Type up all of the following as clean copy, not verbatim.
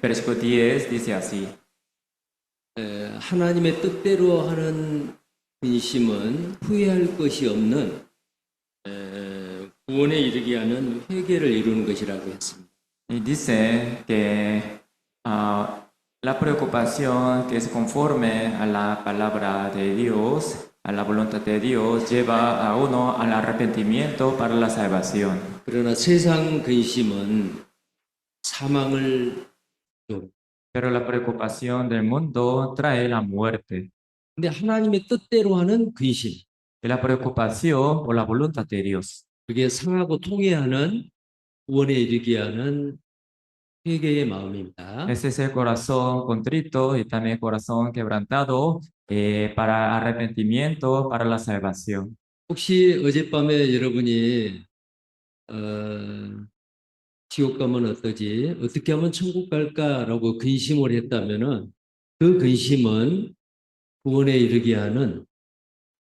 Versículo 10 dice así. 하나님의 뜻대로 하는 근심은 후회할 것이 없는 구원에 이르게 하는 회개를 이루는 것이라고 했습니다. Y dice que la preocupación que es conforme a la palabra de Dios, a la voluntad de Dios, lleva a uno al arrepentimiento para la salvación. 그러나 세상 근심은 사망을 줘. Pero la preocupación del mundo trae la muerte. 근데 하나님의 뜻대로 하는 근심, Y la preocupación por la voluntad de Dios. 그게 상하고 통해하는 구원에 이르게 하는 회개의 마음입니다. Ese es el corazón contrito y también el corazón quebrantado para arrepentimiento, para la salvación. 혹시 어젯밤에 여러분이 지옥 가면 어떠지? 어떻게 하면 천국 갈까라고 근심을 했다면은 그 근심은 구원에 이르게 하는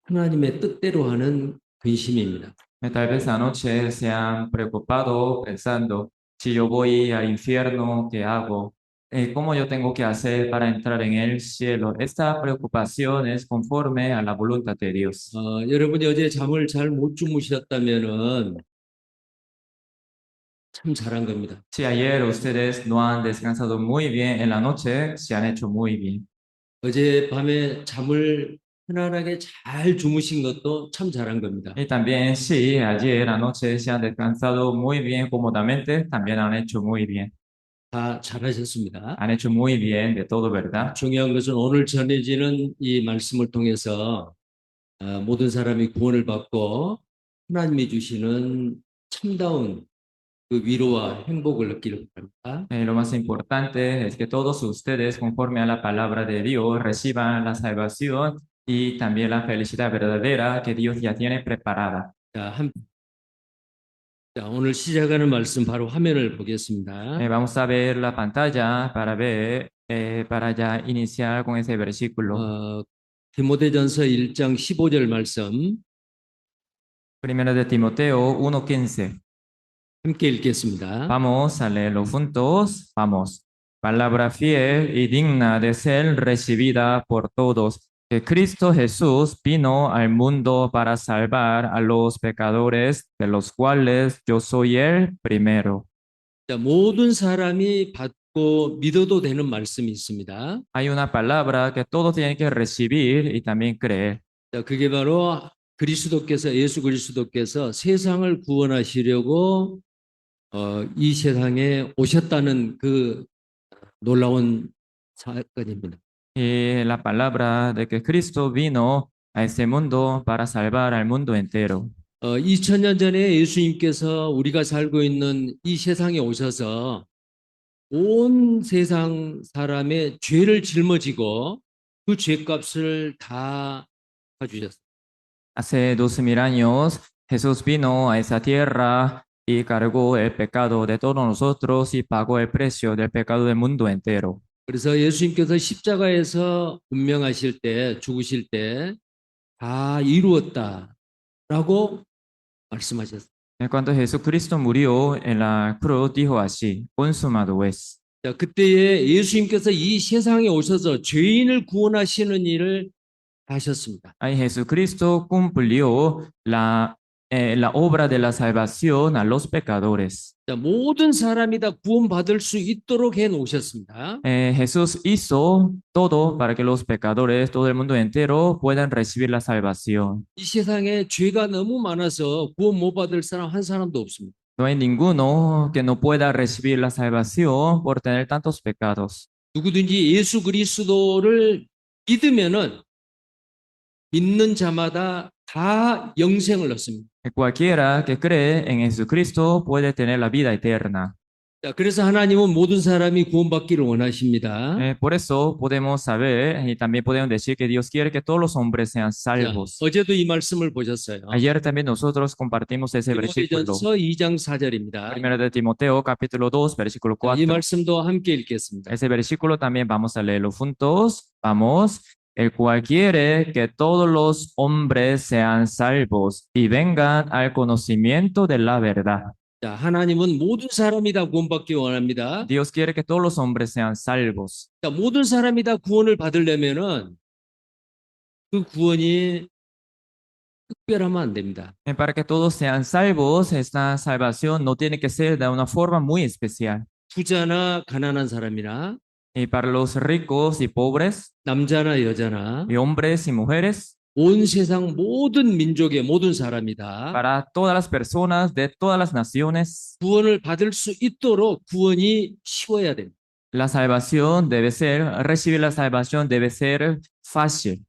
하나님의 뜻대로 하는 근심입니다. Tal vez anoche se han preocupado pensando, si yo voy al infierno, ¿qué hago? ¿Cómo yo tengo que hacer para entrar en el cielo? Esta preocupación es conforme a la voluntad de Dios. 여러분이 어제 잠을 잘 못 주무셨다면은 참 잘한 겁니다. Si ayer ustedes no han descansado muy bien en la noche, se han hecho muy bien. 어제 밤에 잠을 편안하게 잘 주무신 것도 참 잘한 겁니다. Y también si ayer anoche se han descansado muy bien cómodamente, también han hecho muy bien. 다 잘하셨습니다. Han hecho muy bien de todo, ¿verdad? 중요한 것은 오늘 전해지는 이 말씀을 통해서 모든 사람이 구원을 받고 하나님이 주시는 참다운 그 위로와 행복을 느끼길 바랍니다. Lo más importante es que todos ustedes, conforme a la palabra de Dios, reciban la salvación y también la felicidad verdadera que Dios ya tiene preparada. 오늘 시작하는 말씀 바로 화면을 보겠습니다. Vamos a ver la pantalla para ver, para ya iniciar con ese versículo. 디모데전서 1장 15절 말씀 Primero de Timoteo 1:15. 함께 읽겠습니다. Vamos a leerlo juntos. Vamos. Palabra fiel y digna de ser recibida por todos, que Cristo Jesús vino al mundo para salvar a los pecadores, de los cuales yo soy el primero. 자, 모든 사람이 받고 믿어도 되는 말씀이 있습니다. Hay una palabra que todos tienen que recibir y también creer. 자, 그게 바로 예수 그리스도께서 세상을 구원하시려고 이 세상에 오셨다는 그 놀라운 사건입니다. Y la palabra de que Cristo vino a este mundo para salvar al mundo entero. 2000년 전에 예수님께서 우리가 살고 있는 이 세상에 오셔서 온 세상 사람의 죄를 짊어지고 그 죄값을 다 주셨습니다. Hace 2000 años Jesús vino a esa tierra y cargó el pecado de todos nosotros y pagó el precio del pecado del mundo entero. 그래서 예수님께서 십자가에서 운명하실 때, 죽으실 때 다 이루었다라고 말씀하셨습니다. Cuando Jesucristo murió en la cruz, dijo así, consumado es. 자, 그때에 예수님께서 이 세상에 오셔서 죄인을 구원하시는 일을 하셨습니다. Ahí Jesucristo cumplió la obra de la salvación a los pecadores. 자, 모든 사람이 다 구원받을 수 있도록 해 놓으셨습니다. Jesús hizo todo para que los pecadores, todo el mundo entero, puedan recibir la salvación. 이 세상에 죄가 너무 많아서 구원 못 받을 사람 한 사람도 없습니다. No hay ninguno que no pueda recibir la salvación por tener tantos pecados. 누구든지 예수 그리스도를 믿으면은 믿는 자마다 다 영생을 얻습니다. Cualquiera que cree en Jesucristo puede tener la vida eterna. 자, 그래서 하나님은 모든 사람이 구원받기를 원하십니다. Por eso podemos saber y también podemos decir que Dios quiere que todos los hombres sean 자, salvos. 어제도 이 말씀을 보셨어요. Ayer también nosotros compartimos ese versículo. 디모데전서 2장 4절입니다. Primero de Timoteo, capítulo 2, versículo 이 4. 말씀도 함께 읽겠습니다. Ese versículo también vamos a leerlo juntos. Vamos. El cual quiere que todos los hombres sean salvos y vengan al conocimiento de la verdad. 자, 하나님은 모든 사람이 다 구원받기 원합니다. Dios quiere que todos los hombres sean salvos. 자, 모든 사람이 다 구원을 받으려면은 그 구원이 특별하면 안 됩니다. Para que todos sean salvos, esta salvación no tiene que ser de una forma muy especial. 부자나 가난한 사람이나 Y para los ricos y pobres, 남자나 여자나 y hombres y mujeres, 온 세상 모든 민족의 모든 사람이다. para todas las personas de todas las naciones, 구원을 받을 수 있도록 구원이 쉬워야 됩니다. la salvación debe ser, recibir la salvación debe ser fácil.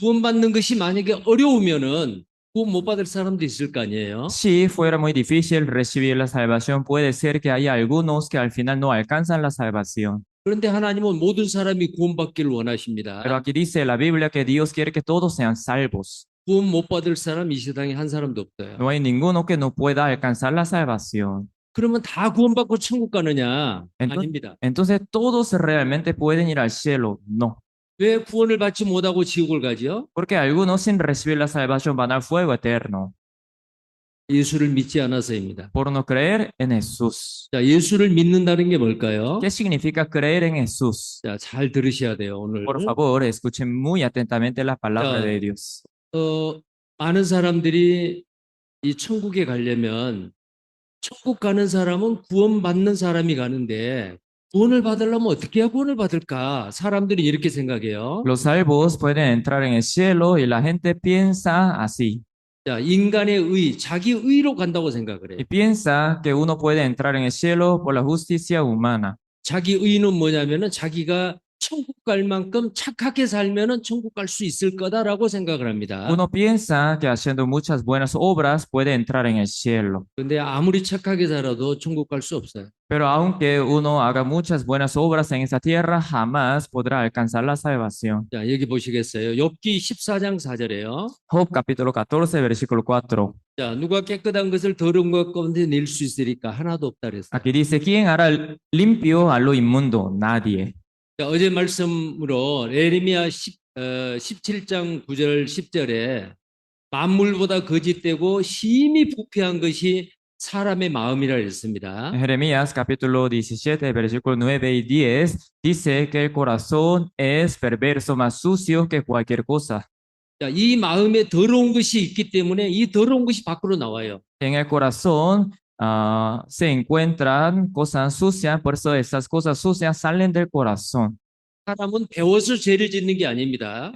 구원받는 것이 만약에 어려우면은 구원 못 받을 사람도 있을 거 아니에요. Si fuera muy difícil recibir la salvación, puede ser que haya algunos que al final no alcanzan la salvación. 그런데 하나님은 모든 사람이 구원받기를 Pero 원하십니다. aquí dice la Biblia que Dios quiere que todos sean salvos. 구원 못 받을 사람 이 세상에 한 사람도 없어요. No hay ninguno que no pueda alcanzar la salvación. 그러면 다 구원받고 천국 가느냐? Entonces, 아닙니다. entonces todos realmente pueden ir al cielo. No. 왜 구원을 받지 못하고 지옥을 가죠? Porque algunos sin recibir la salvación van al fuego eterno 예수를 믿지 않아서입니다. por no creer en Jesús. 자, 예수를 믿는다는 게 뭘까요? ¿Qué significa creer en Jesús? 자, 잘 들으셔야 돼요, 오늘. Por favor, escuchen muy atentamente la palabra de Dios. 많은 사람들이 이 천국에 가려면 천국 가는 사람은 구원받는 사람이 가는데 구원을 받으려면 어떻게 해야 구원을 받을까? 사람들이 이렇게 생각해요. Los salvos pueden entrar en el cielo y la gente piensa así. 자, 인간의 의, 자기 의로 간다고 생각을 해요. Y piensa que uno puede entrar en el cielo por la justicia humana. 자기 의는 뭐냐면은 자기가 천국 갈 만큼 착하게 살면은 천국 갈 수 있을 거다라고 생각을 합니다. Uno piensa que haciendo muchas buenas obras puede entrar en el cielo. 근데 아무리 착하게 살아도 천국 갈 수 없어요. Pero aunque uno haga muchas buenas obras en esta tierra, jamás podrá alcanzar la salvación. 자, 여기 보시겠어요? 욥기 14장 4절에요. Job capítulo 14, versículo 4. 자, 누가 깨끗한 것을 더러운 것 가운데 낼 수 있으리까? 하나도 없다 그랬어요. Aquí dice, ¿quién hará limpio a lo inmundo? Nadie. 자, 어제 말씀으로 예레미야 17장 9절 10절에 만물보다 거짓되고 심히 부패한 것이 사람의 마음이라 했습니다. En Jeremías capítulo 17, versículo 9 y 10, dice que el corazón es perverso, más sucio que cualquier cosa. 자, 이 마음에 더러운 것이 있기 때문에 이 더러운 것이 밖으로 나와요. En el corazón se encuentran cosas sucias, por eso esas cosas sucias salen del corazón. 사람은 배워서 죄를 짓는 게 아닙니다.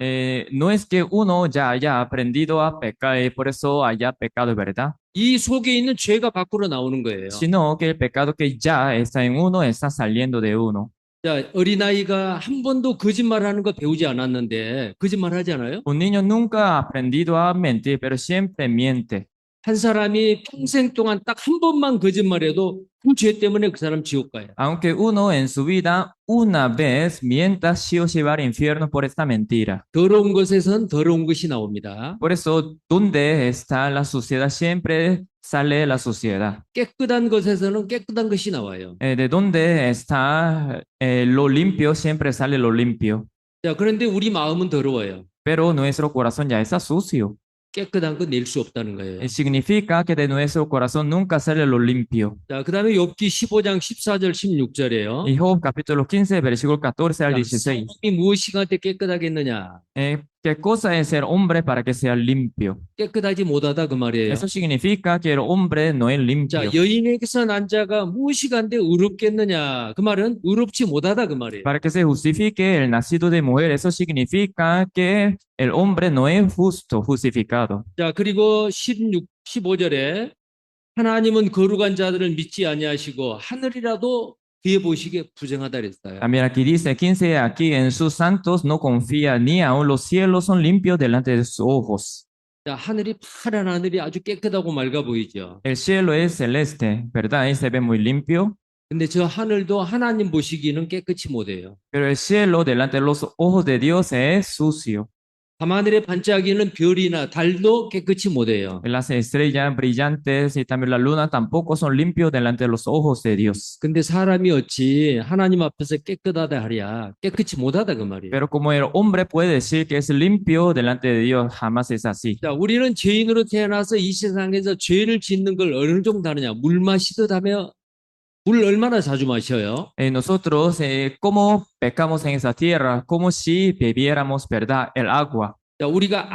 No es que uno ya haya aprendido a pecar y por eso haya pecado, ¿verdad? 이 속에 있는 죄가 밖으로 나오는 거예요. Sino que el pecado que ya está en uno está saliendo de uno. 자, 어린아이가 한 번도 거짓말하는 거 배우지 않았는데 거짓말하지 않아요? Un niño nunca ha aprendido a mentir, pero siempre miente. 한 사람이 평생 동안 딱 한 번만 거짓말해도 그 죄 때문에 그 사람 지옥 가요. Aunque uno en su vida una vez mienta, sí o sí va al infierno por esta mentira. 더러운 것에선 더러운 것이 나옵니다. Por eso, donde está la suciedad, siempre sale la suciedad. 깨끗한 것에서는 깨끗한 것이 나와요. De donde está lo limpio, siempre sale lo limpio. 자, 그런데 우리 마음은 더러워요. Pero nuestro corazón ya está sucio. 깨끗한 거 낼 수 없다는 거예요. Significa que de nuestro corazón nunca sale lo limpio. 자, 그 다음에 욥기 15장 14절 16절이에요. Y Job capítulo 15, versículo 14 al 16. 사람이 무엇이 한테 깨끗하겠느냐? ¿Qué cosa es ser hombre para que sea limpio? 깨끗하지 못하다 그 말이에요. Eso significa que el hombre no es 자, limpio. 여인에게서 난 자가 무엇이 간데 의롭겠느냐? 그 말은 의롭지 못하다 그 말이에요. Para que se justifique el nacido de mujer, eso significa que el hombre no es justo, justificado. 자, 그리고 15절에 하나님은 거룩한 자들을 믿지 아니하시고 하늘이라도 뒤에 보시기에 부정하다 그랬어요. También aquí dice, 15, aquí en sus santos no confía, ni aun los cielos son limpios delante de sus ojos. 자, 하늘이 파란 하늘이 아주 깨끗하고 맑아 보이죠. El cielo es celeste, ¿verdad? Y se ve muy limpio. 근데 저 하늘도 하나님 보시기는 깨끗이 못해요. Pero el cielo delante de los ojos de Dios es sucio. 밤하늘에 반짝이는 별이나 달도 깨끗이 못해요. Las estrellas brillantes y también la luna tampoco son limpios delante de los ojos de Dios. 근데 사람이 어찌 하나님 앞에서 깨끗하다 하랴? 깨끗이 못하다 그 말이에요. Pero como el hombre puede decir que es limpio delante de Dios, jamás es así. 자, 우리는 죄인으로 태어나서 이 세상에서 죄를 짓는 걸 어느 정도 하느냐? 물 마시듯 하며 물 얼마나 자주 마셔요? Nosotros, ¿cómo pecamos en esa tierra? Como si bebiéramos, ¿verdad? El agua. 자, 우리가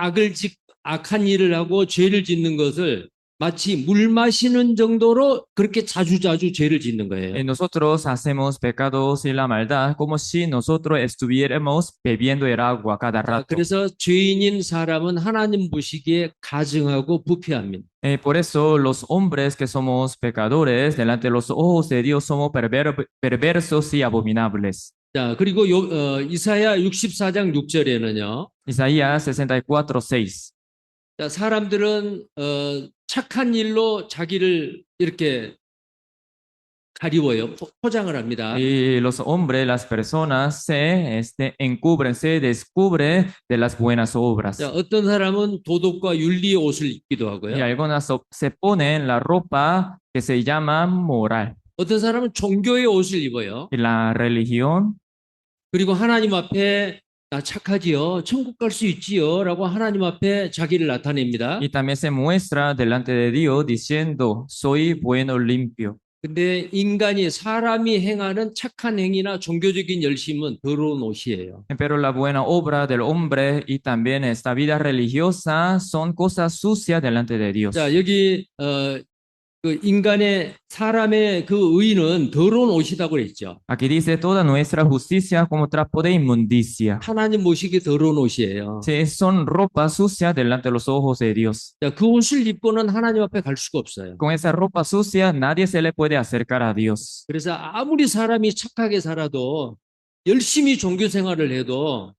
악한 일을 하고 죄를 짓는 것을 마치 물 마시는 정도로 그렇게 자주자주 죄를 짓는 거예요. Nosotros hacemos pecados y la maldad como si nosotros estuviéramos bebiendo el agua cada 자, rato. 그래서 죄인인 사람은 하나님 보시기에 가증하고 부패합니다. Por eso los hombres que somos pecadores delante de los ojos de Dios somos perversos y abominables. 자, 그리고 이사야 64장 6절에는요. Isaías 64:6. 자, 사람들은 착한 일로 자기를 이렇게 가리워요. 포장을 합니다. Y los hombres, las personas encubren, se descubre de las buenas obras. 자, 어떤 사람은 도덕과 윤리의 옷을 입기도 Y 하고요. algunas se ponen la ropa que se llama moral. 어떤 사람은 종교의 옷을 입어요. Y la religión. 그리고 하나님 앞에 나 착하지요. 천국 갈 수 있지요. 라고 하나님 앞에 자기를 나타냅니다. Y también se muestra delante de Dios diciendo, soy bueno, limpio. 근데 사람이 행하는 착한 행위나 종교적인 열심은 더러운 옷이에요. Pero la buena obra del hombre y también esta vida religiosa son cosas sucias delante de Dios. 자, 여기 그 사람의 그 의는 더러운 옷이라고 그랬죠. Aquí dice toda nuestra justicia como trapo de inmundicia. 하나님 보시기에 더러운 옷이에요. Sí, son ropas sucias delante de los ojos de Dios. 자, 그 옷을 입고는 하나님 앞에 갈 수가 없어요. Con esa ropa sucia nadie se le puede acercar a Dios. 그래서 아무리 사람이 착하게 살아도 열심히 종교 생활을 해도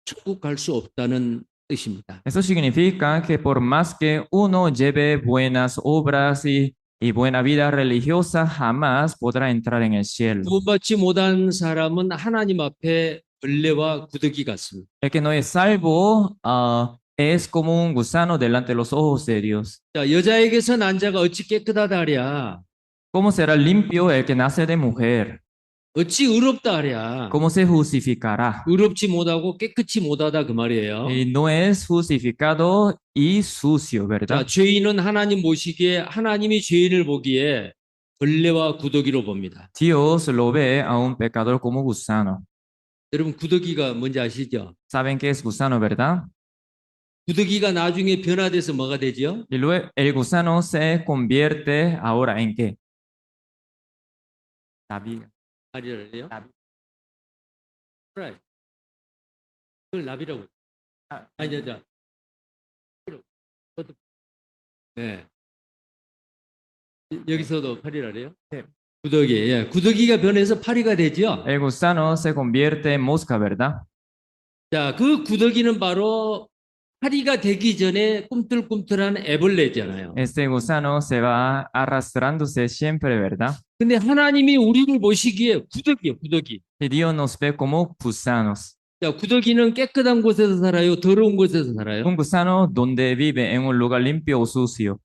천국 갈 수 없다는 뜻입니다. Eso significa que por más que uno lleve buenas obras y buena vida religiosa, jamás podrá entrar en el cielo. 구원받지 못한 사람은 하나님 앞에 벌레와 구더기 같습니다. El que no es salvo es como un gusano delante de los ojos de Dios. 자, 여자에게서 난 자가 어찌 깨끗하다 하랴? ¿Cómo será limpio el que nace de mujer? 어찌 의롭다 하랴? ¿Cómo se justificará? 의롭지 못하고 깨끗이 못하다 그 말이에요. Y no es justificado y sucio, 자, ¿verdad? 죄인은 하나님 보시기에 하나님이 죄인을 보기에 벌레와 구더기로 봅니다. Dios lo ve a un pecador como gusano. 여러분 구더기가 뭔지 아시죠? ¿Saben qué es gusano, verdad? 구더기가 나중에 변화돼서 뭐가 되죠? Y luego el gusano se convierte ahora en qué? Naviga. 나비래요? 나비. 그래. 그걸 나비라고. 아, 아니, 자. 네. 여기서도 파리라래요? 네. 구더기. 예. 구더기가 변해서 파리가 되죠? El gusano se convierte en mosca, ¿verdad? 자, 그 구더기는 바로 파리가 되기 전에 꿈틀꿈틀한 애벌레잖아요. Este gusano se va arrastrándose siempre, ¿verdad? 근데 하나님이 우리를 보시기에 구더기예요, 구더기. Y Dios nos ve como gusanos. 자, 구더기는 깨끗한 곳에서 살아요, 더러운 곳에서 살아요? Un gusano donde vive en un lugar limpio o sucio,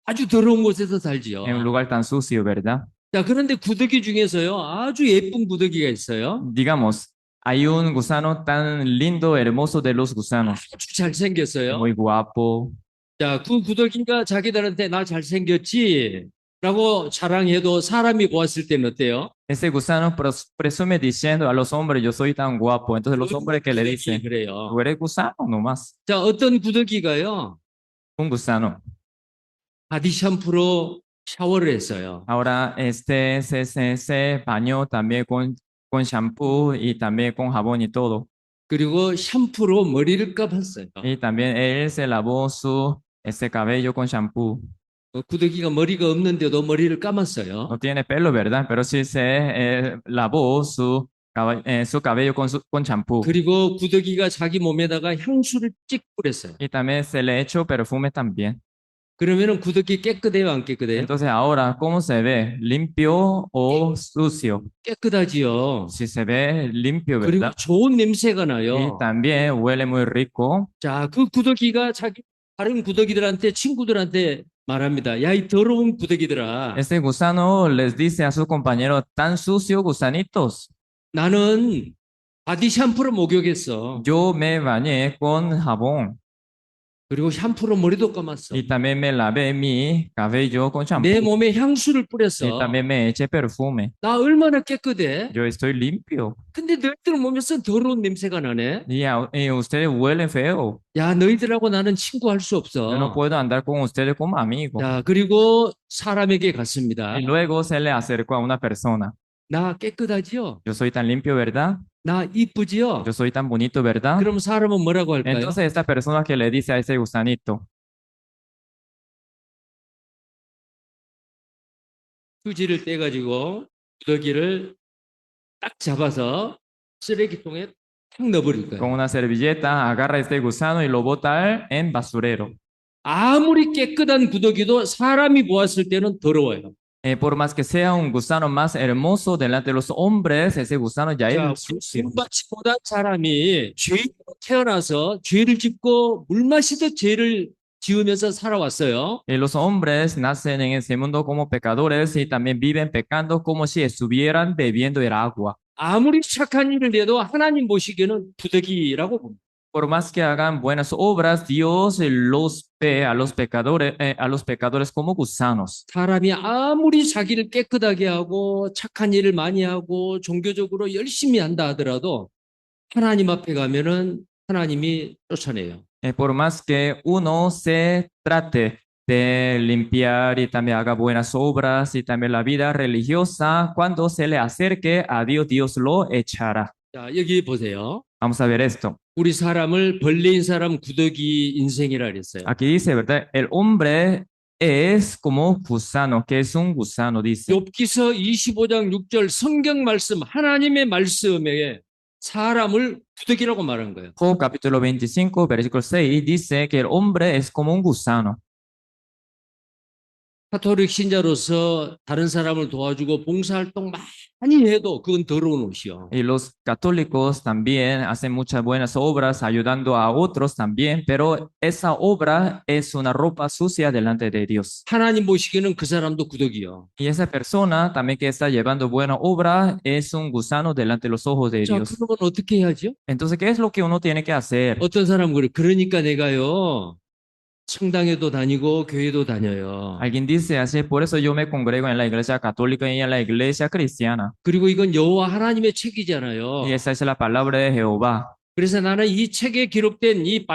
아주 더러운 곳에서 살지요. en un lugar tan sucio, ¿verdad? 자, 그런데 구더기 중에서요, 아주 예쁜 구더기가 있어요. Digamos, hay un gusano tan lindo, hermoso de los gusanos, 아주 잘생겼어요. muy guapo. 자, 그 구더기가 자기들한테 나 잘생겼지? 라고 자랑해도 사람이 보았을 때는 어때요? Ese gusano presume diciendo a los hombres, yo soy tan guapo. Entonces los hombres que le 구더기 dicen, 그래요. tú eres gusano nomás. 자, 어떤 구더기가요, Un gusano. 바디 샴푸로 샤워를 했어요. Ahora se bañó también con shampoo y también con jabón y todo. 그리고 샴푸로 머리를 감았어요. Y también él se lavó ese cabello con shampoo. 구더기가 머리가 없는데도 머리를 감았어요. No tiene pelo, ¿verdad? Pero sí se lavó su cabello con shampoo. 그리고 구더기가 자기 몸에다가 향수를 찍 뿌렸어요. Y también se le echó perfume también. 그러면은 구더기 깨끗해요, 안 깨끗해요? Entonces ahora, ¿cómo se ve? ¿Limpio o sucio? 깨끗하지요. Si se ve limpio, 그리고 ¿verdad? 좋은 냄새가 Y 나요. también huele muy rico. 자, 그 구더기가 자기 다른 구더기들한테 친구들한테 말합니다. 야, 이 더러운 구더기들아. Este gusano les dice a sus compañeros, tan sucio, gusanitos. 나는 바디 샴푸로 목욕했어. Yo me bañé con jabón 그리고 샴푸로 머리도 감았어. y también me lavé mi cabello con 내 champú 몸에 향수를 y 뿌렸어. también me eché perfume. 나 얼마나 깨끗해? Yo estoy limpio 근데 너희들 몸에서 더러운 냄새가 나네? y ustedes huelen feo. 야, 너희들하고 나는 친구할 수 Yo no 없어. puedo andar con ustedes como amigos. 자, 그리고 사람에게 갔습니다. Y luego se le acercó a una persona. 나 깨끗하지요? Yo soy tan limpio, ¿verdad? 나 이쁘지요? Yo soy tan bonito, ¿verdad? 그럼 사람은 뭐라고 할까요? Entonces esta persona que le dice a ese gusanito, 휴지를 떼가지고 구더기를 딱 잡아서 쓰레기통에 탁 넣어버릴 con 거예요. una servilleta, agarra este gusano y lo bota en basurero. 아무리 깨끗한 구더기도 사람이 보았을 때는 더러워요. Por más que sea un gusano más hermoso delante de los hombres, ese gusano ya 자, es sucio. 구원받지 못한 사람이 죄인으로 태어나서 죄를 짓고 물 마시듯 죄를 지으면서 살아왔어요. Los hombres nacen en ese mundo como pecadores y también viven pecando como si estuvieran bebiendo el agua. 아무리 착한 일을 해도 하나님 보시기에는 부득이라고 봅니다. Por más que hagan buenas obras, Dios los ve a los pecadores como gusanos. 사람이 아무리 자기를 깨끗하게 하고 착한 일을 많이 하고 종교적으로 열심히 한다 하더라도 하나님 앞에 가면은 하나님이 쫓아내요. Por más que uno se trate de limpiar y también haga buenas obras y también la vida religiosa, cuando se le acerque a Dios, Dios lo echará. 자, 여기 보세요. Vamos a ver esto. 우리 사람을 벌레인 사람 구더기 인생이라 그랬어요. Aquí dice, ¿verdad? El hombre es como gusano, que es un gusano, dice. 욥기서 25장 6절 성경 말씀 하나님의 말씀에 사람을 구더기라고 말한 거예요. Job capítulo 25, versículo 6 dice que el hombre es como un gusano. 카톨릭 신자로서 다른 사람을 도와주고 봉사활동 많이 해도 그건 더러운 옷이요. Y los católicos también hacen muchas buenas obras ayudando a otros también, pero esa obra es una ropa sucia delante de Dios. 하나님 보시기에는 그 사람도 구더기요. Y esa persona también que está llevando buena obra es un gusano delante de los ojos de 자, Dios. 그러면 어떻게 해야죠? Entonces, ¿qué es lo que uno tiene que hacer? 어떤 사람은 그래. 그러니까 내가요. 성당에도 다니고 교회도 다녀요. Alguien dice así, por eso yo me congrego en la iglesia católica y en la iglesia cristiana. 그리고 이건 여호와 하나님의 Y 책이잖아요. esa es la palabra de Jehová. 그래서 나는 이 책에 기록된 이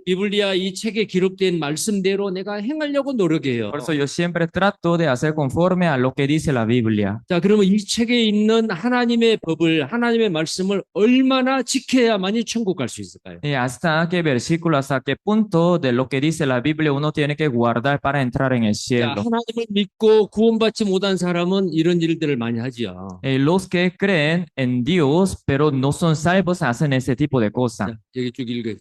비블리아 이 책에 기록된 말씀대로 내가 행하려고 노력해요. Por eso yo siempre trato de hacer conforme a lo que dice la Biblia. 자, 그러면 이 책에 있는 하나님의 법을, 하나님의 말씀을 얼마나 지켜야만이 천국 갈 수 있을까요? Y hasta qué versículo, hasta qué punto de lo que dice la Biblia uno tiene que guardar para entrar en el 자, cielo. 하나님을 믿고 구원받지 못한 사람은 이런 일들을 많이 하지요. Los que creen en Dios, pero no son salvos, hacen ese tipo de cosas. 자, 여기 쭉 읽어요.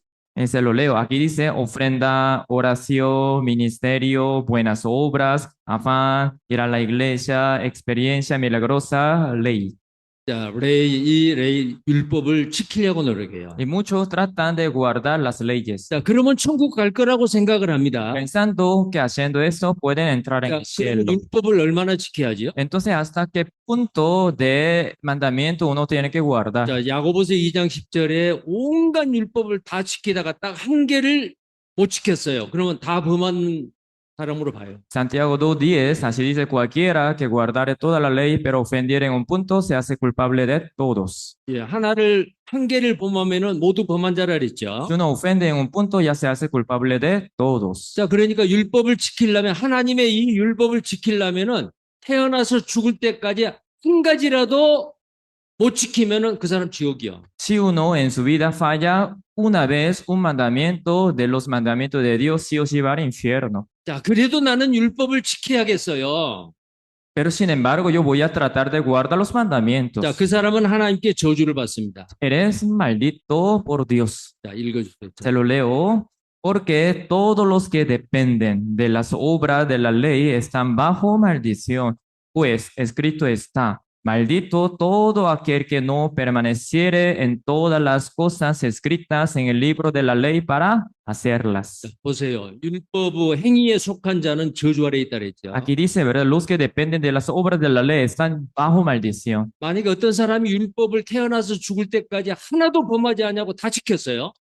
Se lo leo. Aquí dice ofrenda, oración, ministerio, buenas obras, afán, ir a la iglesia, experiencia milagrosa, ley. 자, 이 율법을 지키려고 노력해요. Y muchos tratan de guardar las leyes, 자, 그러면 천국 갈 거라고 생각을 합니다. pensando que haciendo eso pueden entrar en 자, el 그럼 cielo. 율법을 얼마나 지켜야죠? Entonces, ¿hasta qué punto de mandamiento uno tiene que guardar? 자, 야고보서 2장 10절에 온갖 율법을 다 지키다가 딱 한 개를 못 지켰어요. 그러면 다 범한 사람으로 봐요. Santiago 2:10, así dice cualquiera que guardare toda la ley, pero ofendiere en un punto, se hace culpable de todos. 예, 한 개를 범하면은 모두 범한 자라 그랬죠. Si uno ofende en un punto, ya se hace culpable de todos. 자, 그러니까 율법을 지키려면 하나님의 이 율법을 지키려면은 태어나서 죽을 때까지 한 가지라도 못 지키면은 그 사람 지옥이요. Si uno en su vida falla una vez un mandamiento de los mandamientos de Dios, sí o sí va al infierno. 자, 그래도 나는 율법을 지켜야겠어요. Pero sin embargo, yo voy a tratar de guardar los mandamientos. 자, 그 사람은 하나님께 저주를 받습니다. Eres maldito por Dios. 자, 읽어주세요. Se lo leo. Porque todos los que dependen de las obras de la ley están bajo maldición, pues escrito está, maldito todo aquel que no permaneciere en todas las cosas escritas en el libro de la ley para hacerlas. 보세요. 율법 행위에 속한 자는 저주 아래 있다 그랬죠. Aquí dice, ¿verdad? Los que dependen de las obras de la ley están bajo maldición. 만약에 어떤 사람이 율법을 태어나서 죽을 때까지 하나도 범하지 않냐고 다 지켰어요.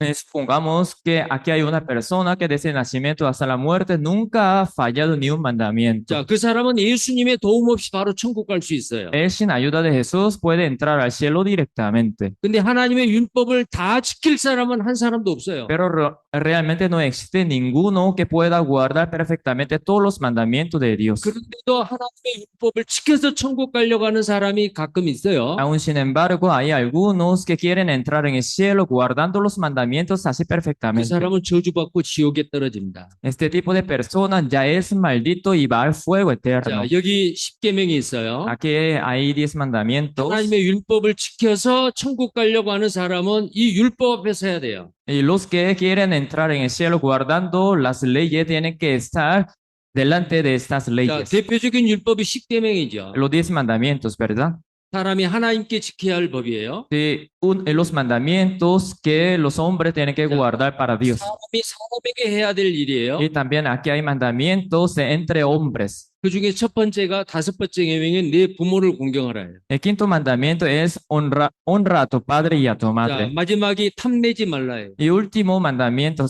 Supongamos que aquí hay una persona que desde el nacimiento hasta la muerte nunca ha fallado ni un mandamiento. 자, 그 사람은 예수님의 도움 없이 바로 천국 갈 수 있어요. Él sin ayuda de Jesús puede entrar al cielo directamente. 근데 하나님의 율법을 다 지킬 사람은 한 사람도 없어요. Pero realmente no existe ninguno que pueda guardar perfectamente todos los mandamientos de Dios. 그런데도 하나님의 율법을 지켜서 천국 가려고 하는 사람이 가끔 있어요. Aún sin embargo, hay algunos que quieren entrar en el cielo guardando los mandamientos así 그 perfectamente. 사람은 저주받고 지옥에 떨어집니다. Este tipo de persona ya es maldito y va al fuego eterno. 자, 여기 십계명이 있어요. Aquí hay 10 mandamientos. 하나님의 율법을 지켜서 천국 가려고 하는 사람은 이 율법 앞에 서야 돼요. Y los que quieren entrar en el cielo guardando las leyes tienen que estar delante de estas 자, leyes. 대표적인 율법이 십계명이죠. Los 10 mandamientos, ¿verdad? 사람이 하나님께 지켜야 할 법이에요. Sí, los mandamientos que los hombres tienen que guardar para Dios. 사람이 사람에게 해야 될 일이에요. Y también aquí hay mandamientos entre hombres. 그 중에 첫 번째가 다섯 번째 계명인 내 부모를 공경하라예요. El quinto mandamiento es honra a tu padre y a tu 자, madre. 마지막이 탐내지 말라예요. Y último mandamiento,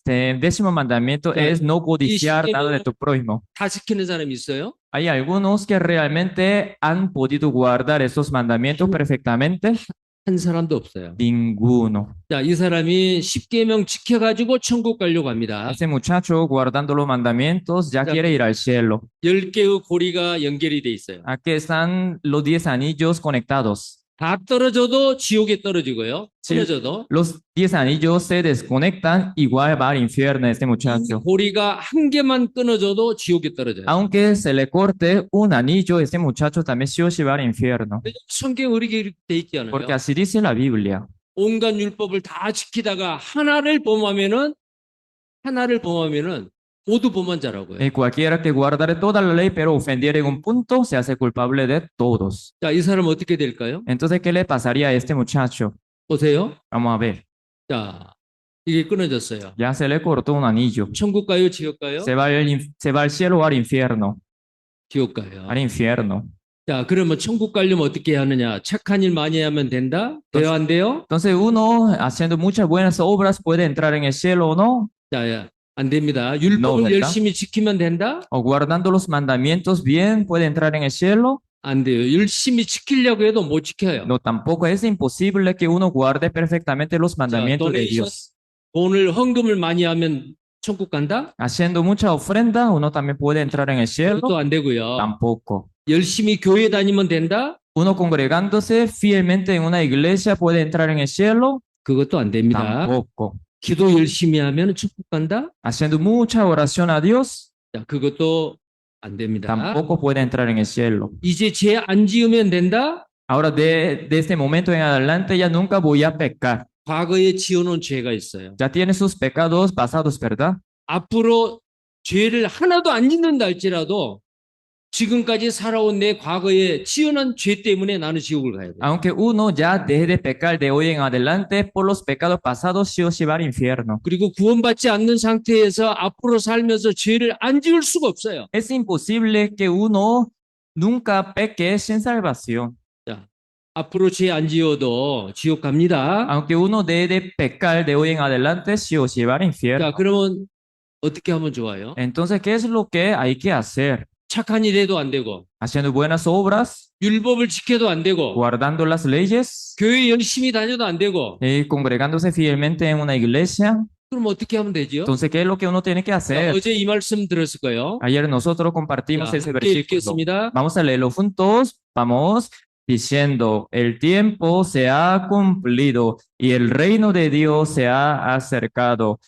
décimo mandamiento Ya, es no codiciar y nada de tu prójimo. 다 지키는 사람이 있어요? Hay algunos que realmente han podido guardar esos mandamientos perfectamente. 한 사람도 없어요. Ninguno. 자, 이 사람이 십계명 지켜가지고 천국 가려고 합니다. Ese muchacho guardando los mandamientos ya Ya. quiere ir al cielo. 10개의 고리가 연결이 돼 있어요. Aquí están los 10 anillos conectados. 다 떨어져도 지옥에 떨어지고요. Sí. 끊어져도 Los 10 anillos se desconectan, igual va al infierno este 이 muchacho. 고리가 한 개만 끊어져도 지옥에 떨어져요. Aunque se le corte un anillo, este muchacho también sí o sí va al infierno. 성경 의리게 이렇게 돼 있지 않아요? Porque así dice la Biblia. 온갖 율법을 다 지키다가 하나를 범하면은 모두 범한 자라고요. Y cualquiera que guardare toda la ley pero ofendiere en un punto, se hace culpable de todos. 자, 이 사람 어떻게 될까요? Entonces, ¿qué le pasaría a este muchacho? 보세요. Vamos a ver. 자, 이게 끊어졌어요. Ya se le cortó un anillo. 천국 가요, 지옥 가요? Se va al cielo o al infierno. 지옥 가요. Al infierno. 자, 그러면 천국 가려면 어떻게 하느냐? 착한 일 많이 하면 된다? 돼요, 안 돼요? Entonces, uno haciendo muchas buenas obras puede entrar en el cielo o no. 자, 야, 안 됩니다. 율법을 ¿verdad? 열심히 지키면 된다? O guardando los mandamientos bien puede entrar en el cielo. 안 돼요. 열심히 지키려고 해도 못 지켜요. No, tampoco es imposible que uno guarde perfectamente los mandamientos de donation. Dios. 돈을 헌금을 많이 하면 천국 간다? Haciendo mucha ofrenda, uno también puede entrar en el cielo. 그것도 안 되고요. Tampoco. 열심히 교회 다니면 된다? Uno congregándose fielmente en una iglesia puede entrar en el cielo. 그것도 안 됩니다. Tampoco. 기도 열심히 하면 천국 간다? Haciendo mucha oración a Dios, 자, 그것도 안 됩니다. tampoco puede entrar en el cielo. 이제 죄 안 지으면 된다? Ahora, de este momento en adelante, ya nunca voy a pecar. 과거에 지어놓은 죄가 있어요. Ya tiene sus pecados pasados, ¿verdad? 앞으로 죄를 하나도 안 짓는다 할지라도 지금까지 살아온 내 과거에 지어놓은 죄 때문에 나는 지옥을 가야 돼. Aunque uno ya deje de pecar de hoy en adelante por los pecados pasados, sí o sí va al infierno. 그리고 구원받지 않는 상태에서 앞으로 살면서 죄를 안 지을 수가 없어요. Es imposible que uno nunca peque sin salvación. 자, 앞으로 죄 안 지어도 지옥 갑니다. Aunque uno deje de pecar de hoy en adelante, sí o sí va al infierno. 자, 그러면 어떻게 하면 좋아요? Entonces, ¿qué es lo que hay que hacer? 착한 일 해도 안 되고 Haciendo buenas obras, 율법을 지켜도 안 되고 guardando las leyes, 교회 열심히 다녀도 안 되고 congregándose fielmente en una iglesia. 그럼 어떻게 하면 되죠? Entonces, ¿qué es lo que uno tiene que 자, hacer? 어제 이 말씀 들었을 거예요. Ayer nosotros compartimos 자, ese 함께 versículo. 읽겠습니다. Vamos a leerlo juntos. Vamos diciendo, el tiempo se ha cumplido y el reino de Dios se ha acercado.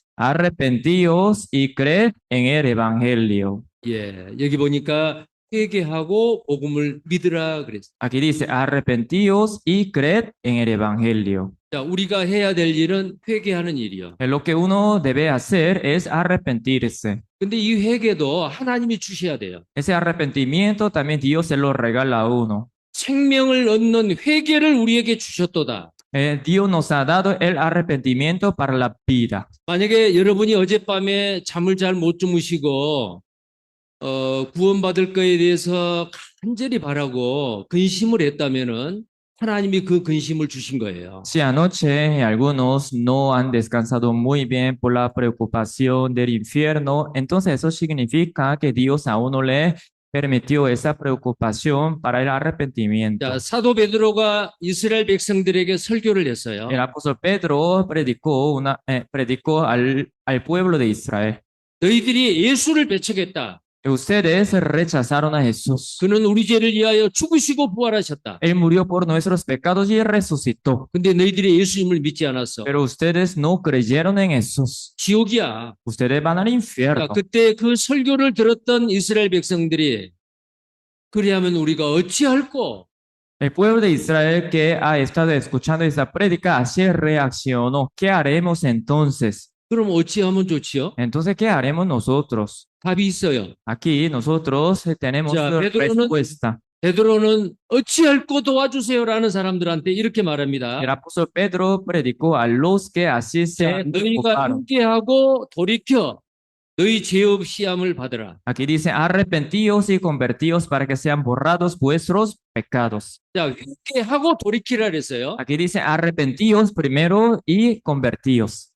Arrepentíos y creed en el evangelio. 예, 여기 보니까 회개하고 복음을 믿으라 그랬어요. Aquí dice, arrepentíos y creed en el Evangelio. 자, 우리가 해야 될 일은 회개하는 일이요. Lo que uno debe hacer es arrepentirse. 근데 이 회개도 하나님이 주셔야 돼요. Ese arrepentimiento también Dios se lo regala a uno. 생명을 얻는 회개를 우리에게 주셨도다. Dios nos ha dado el arrepentimiento para la vida. 만약에 여러분이 어젯밤에 잠을 잘 못 주무시고 구원받을 거에 대해서 간절히 바라고 근심을 했다면은 하나님이 그 근심을 주신 거예요. Si anoche algunos no han descansado muy bien por la preocupación del infierno, entonces eso significa que Dios a uno le permitió esa preocupación para el 자, arrepentimiento. 사도 베드로가 이스라엘 백성들에게 설교를 했어요. El apóstol Pedro predicó al pueblo de Israel. 너희들이 예수를 배척했다. Ustedes rechazaron a Jesús. 그는 우리 죄를 위하여 죽으시고 부활하셨다. Él murió por nuestros pecados y resucitó. 근데 너희들이 예수님을 믿지 않았어. Pero ustedes no creyeron en Jesús. 지옥이야. Ustedes van al 자, infierno. 그때 그 설교를 들었던 이스라엘 백성들이 그리하면 우리가 어찌할꼬? El pueblo de Israel que ha estado escuchando esa prédica así reaccionó. ¿Qué haremos entonces? 그럼 어찌하면 좋지요? Entonces, ¿qué haremos nosotros? 답이 있어요. Aquí nosotros tenemos Ya, la Pedro는- respuesta. 베드로는 어찌할꼬 도와주세요라는 사람들한테 이렇게 말합니다. El apóstol Pedro predicó a los que así 자, se 너희가 preocuparon. 회개하고 돌이켜 너희 죄 없이 함을 받으라. Aquí dice, arrepentíos y convertíos para que sean borrados vuestros pecados. 자, 회개하고 돌이키라 그랬어요. Aquí dice, arrepentíos primero y convertíos.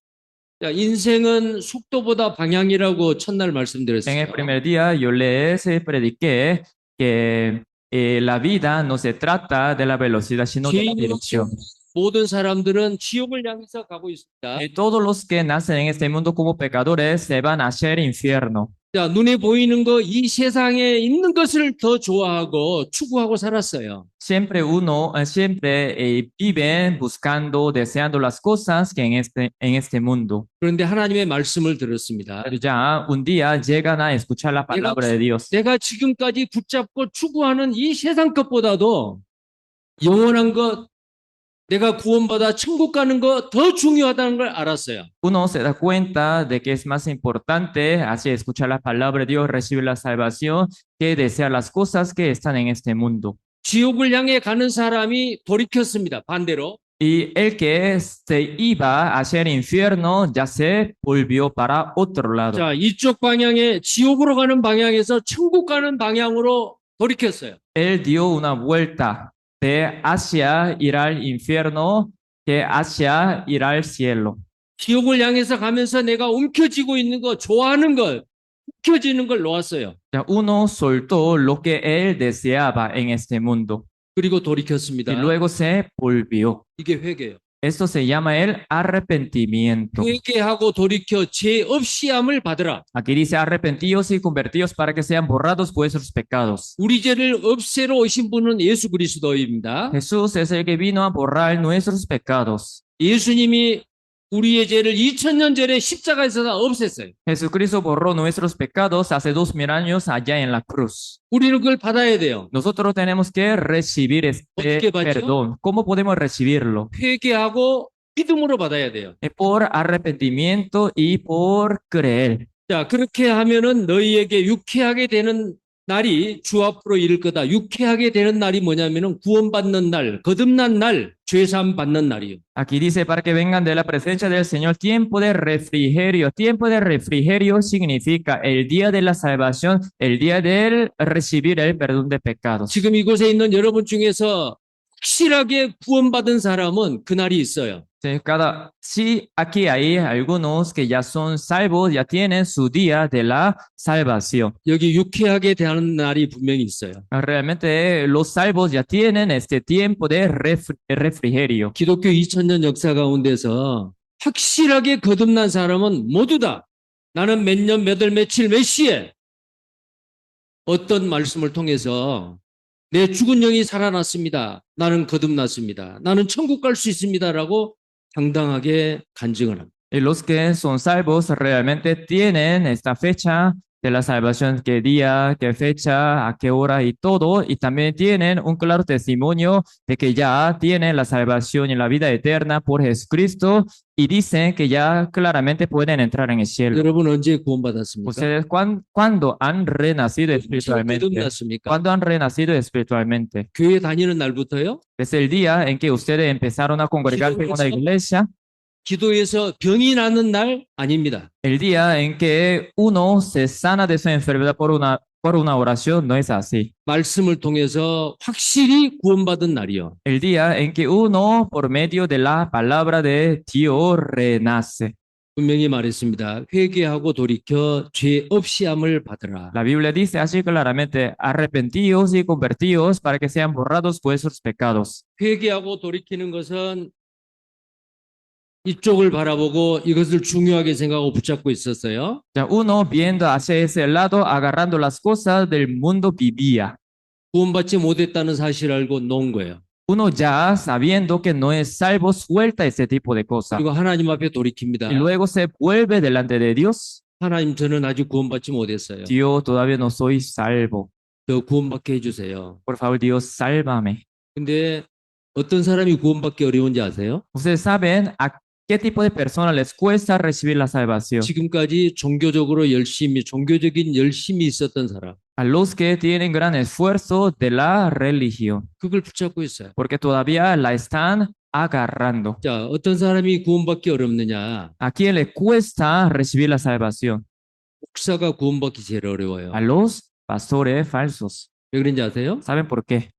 자, 인생은 속도보다 방향이라고 첫날 En 말씀드렸어요. el primer día yo les prediqué que la vida no se trata de la velocidad, sino de la dirección. 모든 사람들은 지옥을 향해서 가고 있습니다. Todos los que nacen en este mundo como pecadores se van a hacer infierno. 자, 눈에 보이는 거, 이 세상에 있는 것을 더 좋아하고 추구하고 살았어요. Siempre viven buscando, deseando las cosas que en este mundo. 그런데 하나님의 말씀을 들었습니다. Pero ya un día llegan a escuchar la palabra de Dios. 내가 지금까지 붙잡고 추구하는 이 세상 것보다도 영원한 것, 내가 구원받아 천국 가는 거 더 중요하다는 걸 알았어요. Uno se da cuenta de que es más importante así escuchar la palabra de Dios, recibir la salvación, que desear las cosas que están en este mundo. 지옥을 향해 가는 사람이 돌이켰습니다. 반대로. Y el que se iba hacia el infierno ya se volvió para otro lado. 자, 이쪽 방향에 지옥으로 가는 방향에서 천국 가는 방향으로 돌이켰어요. Él dio una vuelta de hacia ir al infierno que hacia ir al cielo. 지옥을 향해서 가면서 내가 움켜쥐고 있는 거, 좋아하는 걸, 움켜쥐는 걸 놓았어요. Ya uno soltó lo que él deseaba en este mundo 그리고 y 돌이켰습니다. luego se volvió. 이게 회개예요. Esto se llama el arrepentimiento. 회개하고 돌이켜 죄 없이 함을 받으라. Aquí dice arrepentíos y convertíos para que sean borrados vuestros pecados. 우리 죄를 없애러 오신 분은 예수 그리스도입니다. Jesús es el que vino a borrar nuestros pecados. 예수님이 우리의 죄를 2000년 전에 십자가에서 다 없앴어요. Jesucristo borró nuestros pecados hace 2000 años allá en la cruz. 우리는 그걸 받아야 돼요. Nosotros tenemos que recibir este ¿어떻게 받죠? perdón. ¿Cómo podemos recibirlo? 회개하고 믿음으로 받아야 돼요. Por arrepentimiento y por creer. 자, 그렇게 하면은 너희에게 유쾌하게 되는 날이 주 앞으로 이를 거다. 유쾌하게 되는 날이 뭐냐면은 구원받는 날, 거듭난 날, 죄사함 받는 날이요. Aquí dice para que vengan de la presencia del Señor tiempo de refrigerio. Tiempo de refrigerio significa el día de la salvación, el día de recibir el perdón de pecados. 지금 이곳에 있는 여러분 중에서 확실하게 구원받은 사람은 그날이 있어요. Si aquí hay algunos que ya son salvos, ya tienen su día de la salvación. 여기 유쾌하게 되는 날이 분명히 있어요. Realmente los salvos ya tienen este tiempo de refrigerio. 기독교 2000년 역사 가운데서 확실하게 거듭난 사람은 모두 다 나는 몇 년, 몇 월, 며칠, 몇 시에 어떤 말씀을 통해서 내 죽은 영이 살아났습니다. 나는 거듭났습니다. 나는 천국 갈 수 있습니다라고 당당하게 간증을 합니다. Y los que son salvos realmente tienen esta fecha de la salvación, qué día, qué fecha, a qué hora y todo, y también tienen un claro testimonio de que ya tienen la salvación y la vida eterna por Jesucristo y dicen que ya claramente pueden entrar en el cielo. 여러분 언제 구원받았습니까? ¿Ustedes cuándo han renacido 언제 espiritualmente? 거듭났습니까? ¿Cuándo han renacido espiritualmente? 교회 다니는 날부터요? Desde el día en que ustedes empezaron a congregarse en una iglesia, 기도해서 병이 나는 날 아닙니다. el día en que uno se sana de su enfermedad por una oración, no es así. 말씀을 통해서 확실히 구원받은 날이요. El día en que uno, por medio de la palabra de Dios, renace. 분명히 말했습니다. 회개하고 돌이켜 죄 없이 함을 받으라. La Biblia dice así claramente, arrepentíos y convertíos para que sean borrados vuestros pecados. 회개하고 돌이키는 것은 이쪽을 바라보고 이것을 중요하게 생각하고 붙잡고 있었어요. Ya uno viendo hacia ese lado, agarrando las cosas del mundo vivía. 구원받지 못했다는 사실을 알고 놓은 거예요. Uno ya sabiendo que no es salvo, suelta ese tipo de cosas. 그리고 하나님 앞에 Y 돌이킵니다. luego se vuelve delante de Dios. 하나님 저는 아직 구원받지 못했어요. Dios, todavía no soy salvo. 저 구원받게 해주세요. Por favor, Dios, sálvame. 근데 어떤 사람이 구원받기 어려운지 아세요? Ustedes saben a qué tipo de personas les cuesta recibir la salvación. 지금까지 종교적인 열심이 있었던 사람. A los que tienen gran esfuerzo de la religión, 그걸 붙잡고 있어요. porque todavía la están agarrando. 자, 어떤 사람이 구원받기 어렵느냐? ¿A quién le cuesta recibir la salvación? 목사가 구원받기 제일 어려워요. A los pastores falsos. 왜 그런지 아세요? ¿Saben por qué?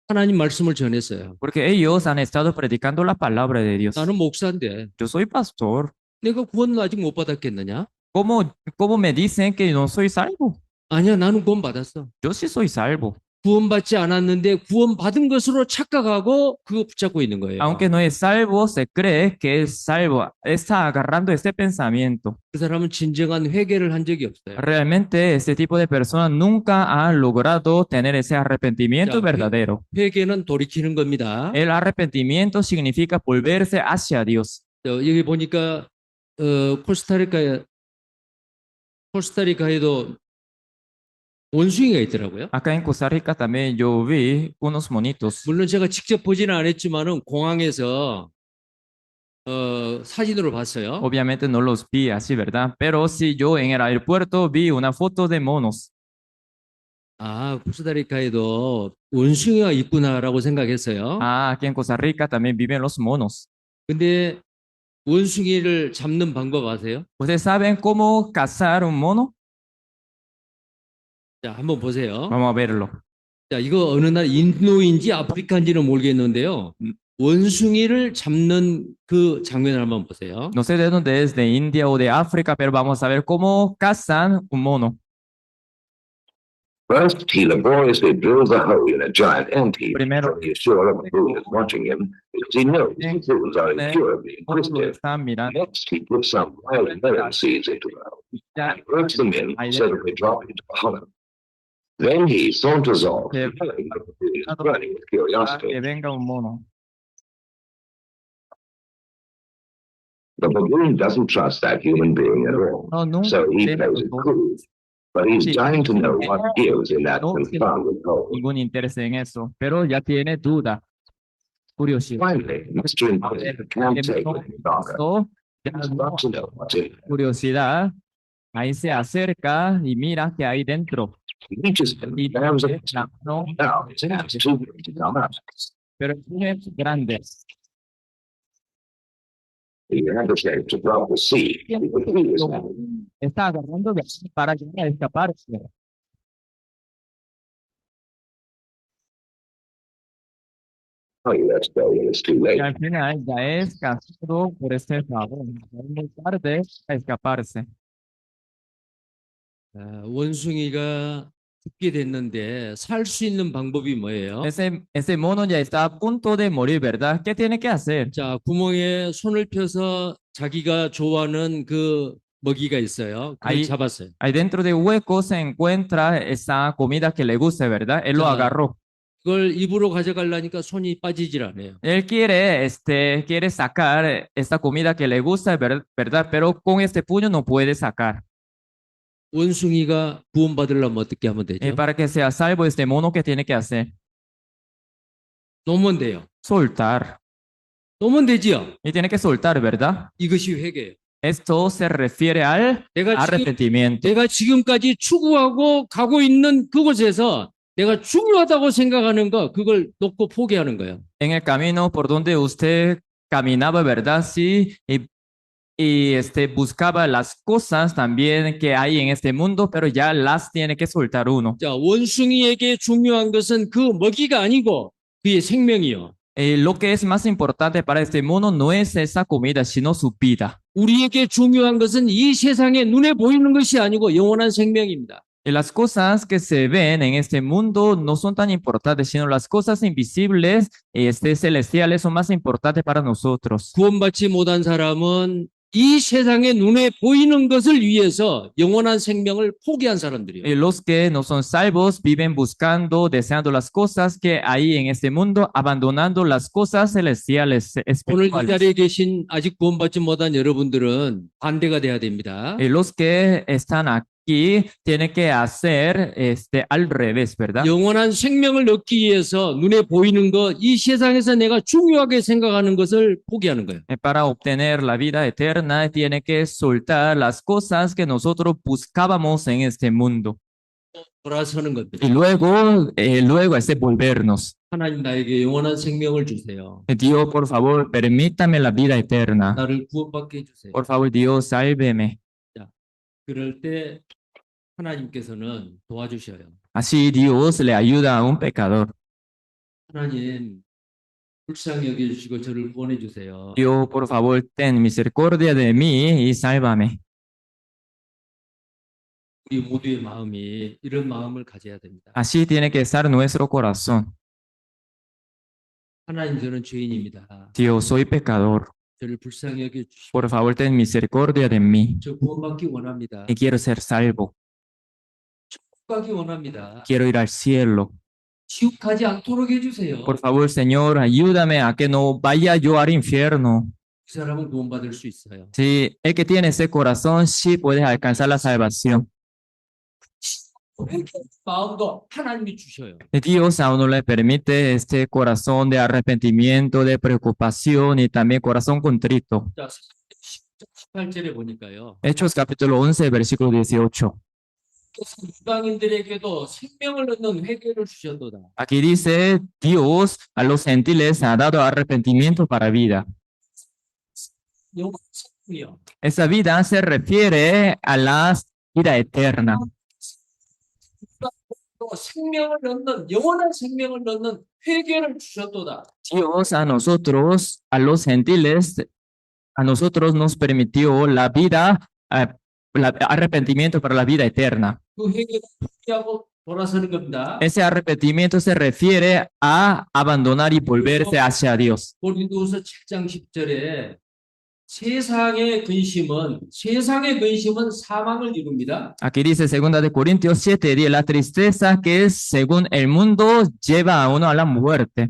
하나님 말씀을 전했어요. Porque ellos han estado predicando la palabra de Dios. 나는 목사인데 Yo soy pastor. 내가 구원을 아직 못 받았겠느냐? ¿Cómo me dicen que no soy salvo? 아니야, 나는 구원 받았어. Yo sí soy salvo. 구원받지 않았는데 구원받은 것으로 착각하고 그거 붙잡고 있는 거예요. Aunque no es salvo, se cree que es salvo. Está agarrando este pensamiento. 그 사람은 진정한 회개를 한 적이 없어요. Realmente este tipo de personas nunca han logrado tener ese arrepentimiento Ya, verdadero. 회개는 돌이키는 겁니다. El arrepentimiento significa volverse hacia Dios. 여기 보니까 코스타리카에도 원숭이가 있더라고요. Acá en Costa Rica también yo vi unos monitos. 물론 제가 직접 보지는 않았지만은 공항에서 사진으로 봤어요. Obviamente no los vi así, ¿verdad? Pero sí, yo en el aeropuerto vi una foto de monos. 아, 코스타리카에도 원숭이가 있구나라고 생각했어요. Ah, aquí en Costa Rica también viven los monos. 근데 원숭이를 잡는 방법 아세요? ¿Ustedes saben cómo cazar un mono? 자, 한번 보세요. Vamos a verlo. 자, 이거 어느 날 인도인지 아프리카인지는 모르겠는데요. 원숭이를 잡는 그 장면을 한번 보세요. No sé de dónde es, de India o de África, pero vamos a ver cómo cazan un mono. First, he laboriously drills a hole in a giant ant heap, Primero- so he is sure of who is watching him, because he knows his tools are incurably Todos lo inquisitive. están mirando. Next, he puts some wild melon seeds into the hole. Ya, He works them in Ahí so that they drop into the hollow. Then he saunters off, Que- feeling like he is burning with curiosity. que venga un mono. The baboon doesn't trust that human being at all, No, nunca so he tiene plays it cool. But he's Sí. dying to know what gives in that No, confounded hole. ningún interés en eso, pero ya tiene duda, curiosidad. Finally, Mr. Inquisitor can't take it any longer. So, ya He's no, got to know what's in it. curiosidad, ahí se acerca y mira qué hay dentro. He reaches him, Y grabs dice, it. no, Now his hand's too big to come out. pero es grande. He had to shake to drop the seed. Because he was having- Está agarrando para llegar a escaparse. Oh, he lets go when it's too Y late. al final ya es casado por este favor. Es muy tarde a escaparse. 원숭이가 죽게 됐는데 살 수 있는 방법이 뭐예요? Ese mono ya está a punto de morir, ¿verdad? ¿Qué tiene que hacer? 자, 구멍에 손을 펴서 자기가 좋아하는 그 먹이가 있어요. 그걸 ahí, 잡았어요. ahí dentro del hueco se encuentra esa comida que le gusta, ¿verdad? Él lo Ya. agarró. 그걸 입으로 가져가려니까 손이 빠지질 않아요. Él quiere sacar esta comida que le gusta, ¿verdad? Pero con este puño no puede sacar. 원숭이가 구원받으려면 어떻게 하면 되죠? Para que sea salvo este mono, ¿qué tiene que hacer? 놓으면 돼요. Soltar. 놓으면 되지요. Y tiene que soltar, ¿verdad? 이것이 회개예요. Esto se refiere al arrepentimiento. 내가 지금까지 추구하고 가고 있는 그곳에서 내가 중요하다고 생각하는 거 그걸 놓고 포기하는 거예요. En el camino por donde usted caminaba, ¿verdad? Sí, buscaba las cosas también que hay en este mundo, pero ya las tiene que soltar uno. 자, 원숭이에게 중요한 것은 그 먹이가 아니고 그의 생명이요. Lo que es más importante para este mundo no es esa comida, sino su vida. 우리에게 중요한 것은 이 세상에 눈에 보이는 것이 아니고 영원한 생명입니다. Y las cosas que se ven en este mundo no son tan importantes, sino las cosas invisibles, celestiales, son más importantes para nosotros. 구원받지 못한 사람은 이 세상에 눈에 보이는 것을 위해서 영원한 생명을 포기한 사람들이에요. Y los que no son salvos viven buscando, deseando las cosas que hay en este mundo, abandonando las cosas celestiales, 오늘 이 espirituales. 자리에 계신 아직 구원받지 못한 여러분들은 반대가 돼야 됩니다. Y los que están aquí tienen que hacer al revés, ¿verdad? 영원한 생명을 얻기 위해서 눈에 보이는 것, 이 세상에서 내가 중요하게 생각하는 것을 포기하는 거예요. Para obtener la vida eterna, tiene que soltar las cosas que nosotros buscábamos en este mundo. 돌아서는 겁니다. Y luego volvernos. 하나님 나에게 영원한 생명을 주세요. Dios, por favor, permítame la vida eterna. 나를 구원받게 해주세요. Por favor, Dios, sálveme. 그럴 때 하나님께서는 도와주셔요. Así Dios le ayuda a un pecador. 하나님 불쌍히 여겨주시고 저를 구원해 주세요. Dios, por favor, ten misericordia de mí y sálvame. 우리 모두의 마음이 이런 마음을 가져야 됩니다. Así tiene que estar nuestro corazón. 하나님 저는 죄인입니다. Dios, soy pecador. 저를 불쌍히 여겨주시고 Por favor, ten misericordia de mí. 저 구원받기 원합니다. Y quiero ser salvo. 가기 원합니다. Quiero ir al cielo. 지옥 가지 않도록 해주세요. Por favor, Señor, ayúdame a que no vaya yo al infierno. 그 사람은 구원받을 수 있어요. Si el que tiene ese corazón, sí puede alcanzar la salvación. 마음도 하나님이 주셔요. Dios a uno le permite este corazón de arrepentimiento, de preocupación y también corazón contrito. 자, 18절에 보니까요. Hechos capítulo 11, versículo 18. 이방인들에게도 생명을 얻는 회개를 주셨도다. Aquí dice, Dios a los gentiles ha dado arrepentimiento para vida. 영원 생명이요. Esa vida se refiere a la vida eterna. 또 생명을 얻는 영원한 생명을 얻는 회개를 주셨도다. Dios a nosotros, a los gentiles, a nosotros nos permitió la vida, arrepentimiento para la vida eterna. 그 회개를 포기하고 돌아서는 겁니다. Ese arrepentimiento se refiere a abandonar y volverse hacia Dios. 고린도후서 7장 10절에 세상의 근심은 사망을 이룹니다. Aquí dice 2 de Corintios 7:10, la tristeza que es según el mundo lleva a uno a la muerte.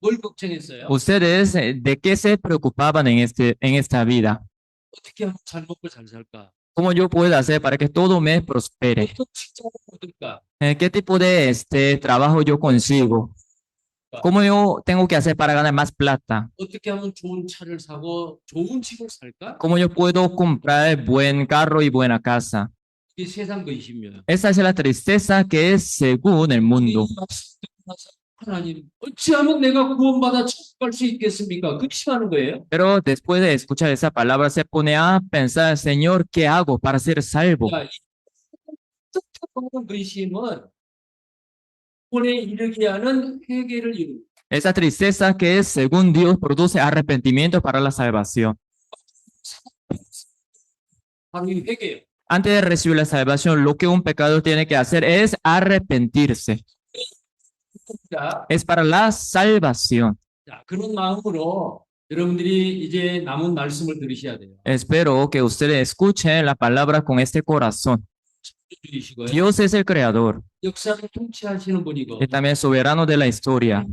뭘 걱정했어요? ¿Ustedes de qué se preocupaban en esta vida? 어떻게 하면 잘 먹고 잘 살까? ¿Cómo yo puedo hacer para que todo me prospere? 어떤 직장을 얻을까? ¿Qué tipo de trabajo yo consigo? ¿Cómo yo tengo que hacer para ganar más plata? 어떻게 하면 좋은 차를 사고 좋은 집을 살까? ¿Cómo yo puedo comprar buen carro y buena casa? 이게 세상 근심이에요. Esa es la tristeza que es según el mundo. 하나님, 어찌하면 내가 구원받아 천국 갈 수 있겠습니까? 근심하는 거예요. Pero después de escuchar esa palabra se pone a pensar, Señor, ¿qué hago para ser salvo? 야, 이 근심은 구원에 이르게 하는 회개를 이루고 Esa tristeza que es según Dios produce arrepentimiento para la salvación. 바로 이 회개예요. Antes de recibir la salvación, lo que un pecador tiene que hacer es arrepentirse. 자, Es para la salvación. 그런 마음으로 여러분들이 이제 남은 말씀을 들으셔야 돼요. Espero que ustedes escuchen la palabra con este corazón. 주이시고요. Dios es el creador 역사를 통치하시는 분이고 y también soberano de la historia.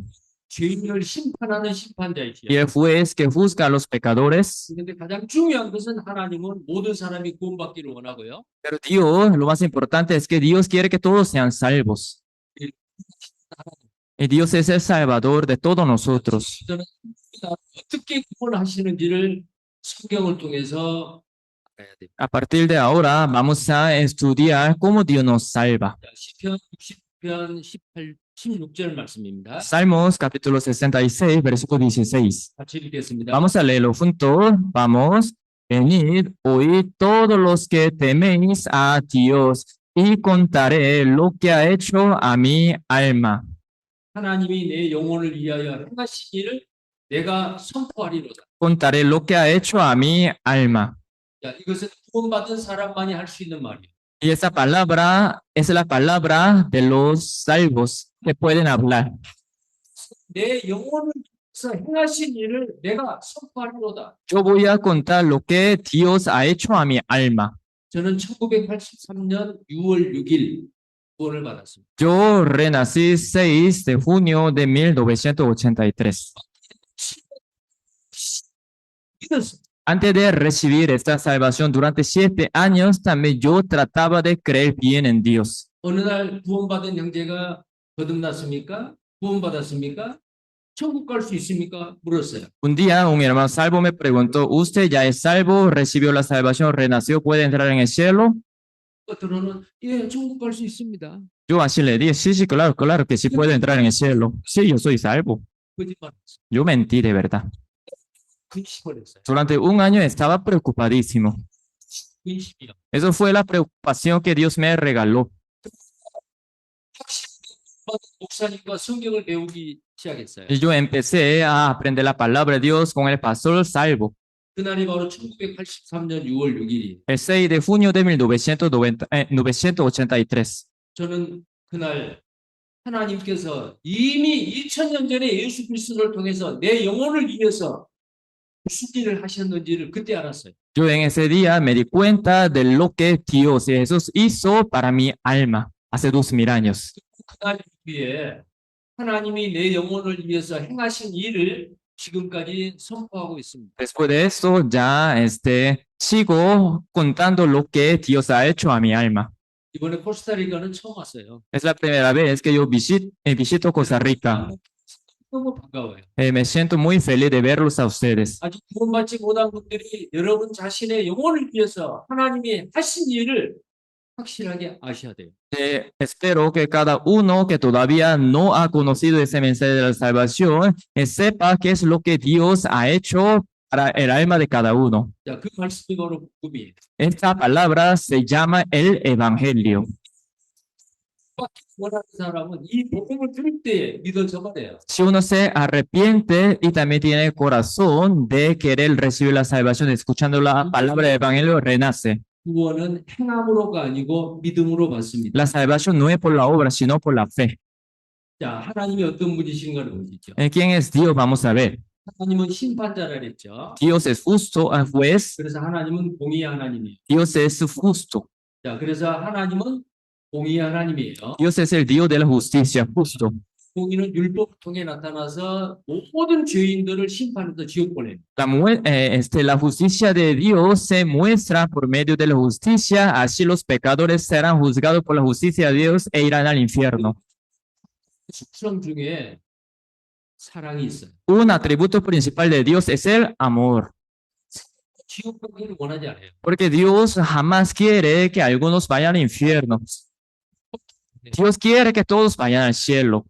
죄인을 심판하는 y 심판자이시죠. el juez que juzga a los pecadores. 그런데 가장 중요한 것은 하나님은 모든 사람이 구원받기를 원하고요. Pero Dios, lo más importante es que Dios quiere que todos sean salvos. Y Dios es el Salvador de todos nosotros. 저는 어떻게 구원하시는지를 성경을 통해서 알아야 됩니다. A partir de ahora vamos a estudiar cómo Dios nos salva. 자, 시편 60편 16절 말씀입니다. Salmos capítulo 66, versículo 16. 같이 읽겠습니다. Vamos a leerlo juntos. Vamos. Venid, oíd todos los que teméis a Dios, y contaré lo que ha hecho a mi alma. 하나님이 내 영혼을 위하여 행하신 일을 내가 선포하리로다. Contaré lo que ha hecho a mi alma. 자, 이것은 구원받은 사람만이 할 수 있는 말이에요. Y esa palabra es la palabra de los salvos que pueden hablar. 내 영혼을 위해서 행하신 일을 내가 선포하리로다. Yo voy a contar lo que Dios ha hecho a mi alma. 저는 1983년 6월 6일 구원을 받았습니다. Yo renací 6 de junio de 1983. 믿었습니다. Antes de recibir esta salvación durante 7 años, también yo trataba de creer bien en Dios. 어느 날 구원받은 형제가 거듭났습니까? 구원받았습니까? 천국 갈 수 있습니까? 물었어요. Un día un hermano salvo me preguntó, ¿usted ya es salvo? ¿Recibió la salvación? ¿Renació? ¿Puede entrar en el cielo? 들어는 예, 천국 갈 수 있습니다. Yo así le dije, sí, sí, claro, claro que sí puedo entrar en el cielo. Sí, yo soy salvo. 거짓말했어요. Yo mentí de verdad. 근심을 했어요. Durante un año estaba preocupadísimo. 근심이요. Eso fue la preocupación que Dios me regaló. 목사님과 성경을 배우기 시작했어요. Y yo empecé a aprender la palabra de Dios con el pastor salvo. 그날이 바로 1983년 6월 6일이에요. El 6 de junio de 1983. 저는 그날 하나님께서 이미 2000년 전에 예수 그리스도를 통해서 내 영혼을 위해서 무슨 일을 하셨는지를 그때 알았어요. Yo en ese día me di cuenta de lo que Dios y Jesús hizo para mi alma hace 2000 años. 그날 위에 하나님이 내 영혼을 위해서 행하신 일을 지금까지 선포하고 있습니다. Después de eso, ya sigo contando lo que Dios ha hecho a mi alma. 이번에 코스타리카는 처음 왔어요. Es la primera vez que yo visito Costa Rica. 너무 반가워요. Me siento muy feliz de verlos a ustedes. 아직 구원받지 못한 분들이 여러분 자신의 영혼을 위해서 하나님이 하신 일을 확실하게 아셔야 돼요. Espero que cada uno que todavía no ha conocido ese mensaje de la salvación sepa qué es lo que Dios ha hecho para el alma de cada uno. 자, 그 말씀이 바로 복음이에요. Esta palabra se llama el Evangelio. 원하는 사람은 이 복음을 들을 때 믿어져 버려요. Si uno se arrepiente y también tiene el corazón de querer recibir la salvación escuchando la palabra del Evangelio, renace. 구원은 행함으로가 아니고 믿음으로 받습니다. La salvación no es por la obra, sino por la fe. 자, 하나님이 어떤 분이신가를 보시죠. ¿Quién es Dios? Vamos a ver. 하나님은 심판자라 그랬죠. Dios es justo, juez. 그래서 하나님은 공의의 하나님이에요. Dios es justo. 자, 그래서 하나님은 공의의 하나님이에요. Dios es el Dios de la justicia, justo. 공의는 율법을 통해 나타나서 모든 죄인들을 심판해서 지옥 보내요. La justicia de Dios se muestra por medio de la justicia, así los pecadores serán juzgados por la justicia de Dios e irán al infierno. 속성 중에 사랑이 있어요. Un atributo principal de Dios es el amor, 지옥 가기를 원하지 않아요. porque Dios jamás quiere que algunos vayan al infierno. Dios quiere que todos vayan al cielo.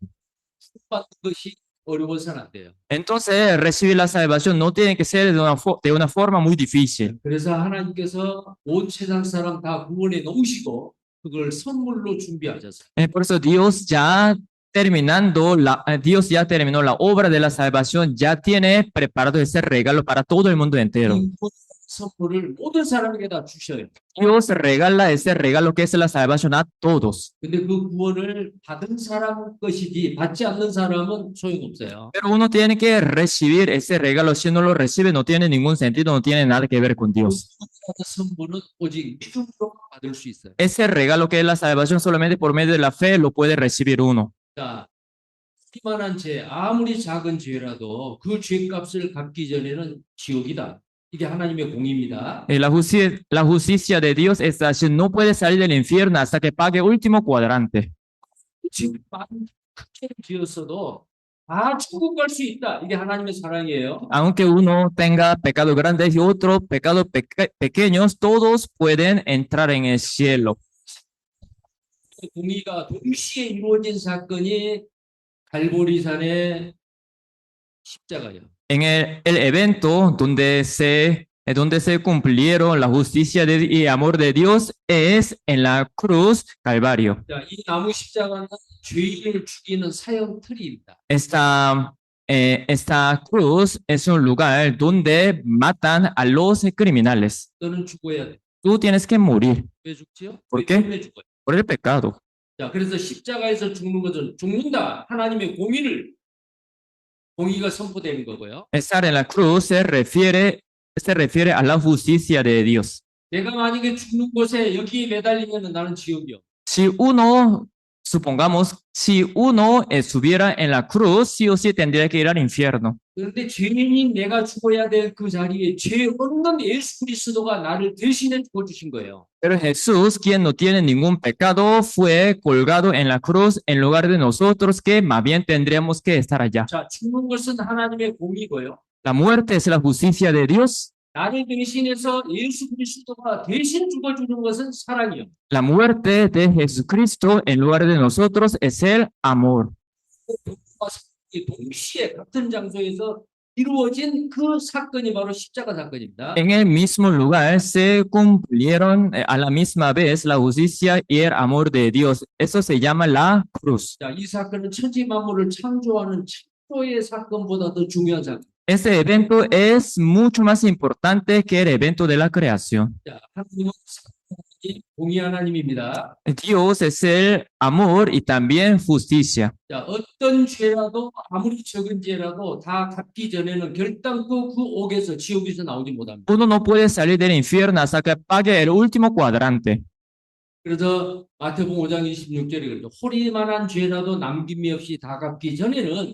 받는 것이 어려워서는 안 돼요. Entonces, recibir la salvación no tiene que ser de una forma muy difícil. 그래서 하나님께서 온 세상 사람 다 구원해 놓으시고 그걸 선물로 준비하셨어요. Por eso Dios ya Dios ya terminó la obra de la salvación, ya tiene preparado ese regalo para todo el mundo entero. 이 선물을 모든 사람에게 다 주셔요. Dios regala ese regalo que es la salvación a todos. 근데 그 구원을 받은 사람 것이지 받지 않는 사람은 소용없어요. Pero uno tiene que recibir ese regalo. Si no lo recibe, no tiene ningún sentido, no tiene nada que ver con Dios. 그 선물은 오직 믿음으로 받을 수 있어요. Ese regalo que es la salvación solamente por medio de la fe lo puede recibir uno. 자, 이만한 죄, 아무리 작은 죄라도 그 죄값을 갚기 전에는 지옥이다. 이게 하나님의 공의입니다. La justicia de Dios es así, no puede salir del infierno hasta que pague último cuadrante. 지금 많은 큰 죄를 지었어도 다 천국 갈 수 있다. 이게 하나님의 사랑이에요. Aunque uno tenga pecados grandes y otros pecados pequeños, todos pueden entrar en el cielo. 공의가 동시에 이루어진 사건이 갈보리산의 십자가예요. En el evento donde se cumplieron la justicia y amor de Dios es en la cruz Calvario. 자, 이 나무 십자가는 죄인을 죽이는 사형 틀입니다. Esta cruz es un lugar donde matan a los criminales. 너는 죽어야 돼. Tú tienes que morir 왜 죽지요? ¿Por 왜 qué? 때문에 죽어요? por el pecado. 자, 그래서 십자가에서 죽는 것은 죽는다. 하나님의 공의가 선포되는 거고요. Estar en la cruz se refiere a la justicia de Dios. 내가 만약에 죽는 곳에 여기에 매달리면 나는 지옥이요. Supongamos, si uno estuviera en la cruz, sí o sí tendría que ir al infierno. 그런데 죄인인 내가 죽어야 될 그 자리에 죄 없는 예수 그리스도가 나를 대신해 죽어주신 거예요. Pero Jesús, quien no tiene ningún pecado, fue colgado en la cruz en lugar de nosotros, que más bien tendríamos que estar allá. 자, 죽는 것은 하나님의 공의고요. La muerte es la justicia de Dios. 나를 대신해서 예수 그리스도가 대신 죽어주는 것은 사랑이요. La muerte de Jesucristo en lugar de nosotros es el amor. 동시에 같은 장소에서 이루어진 그 사건이 바로 십자가 사건입니다. En el mismo lugar se cumplieron a la misma vez la justicia y el amor de Dios. Eso se llama la cruz. 자, 이 사건은 천지 만물을 창조하는 창조의 사건보다 더 중요한 사건. Este evento es mucho más importante que el evento de la creación. 자, 하나님은 공의 하나님입니다. Dios es el amor y también justicia. 자, 어떤 죄라도 아무리 적은 죄라도 다 갚기 전에는 결단코 그 옥에서 지옥에서 나오지 못합니다. Uno no puede salir del infierno hasta que pague el último cuadrante. 그래서 마태복음 5장 26절에 그러죠. 호리만한 죄라도 남김이 없이 다 갚기 전에는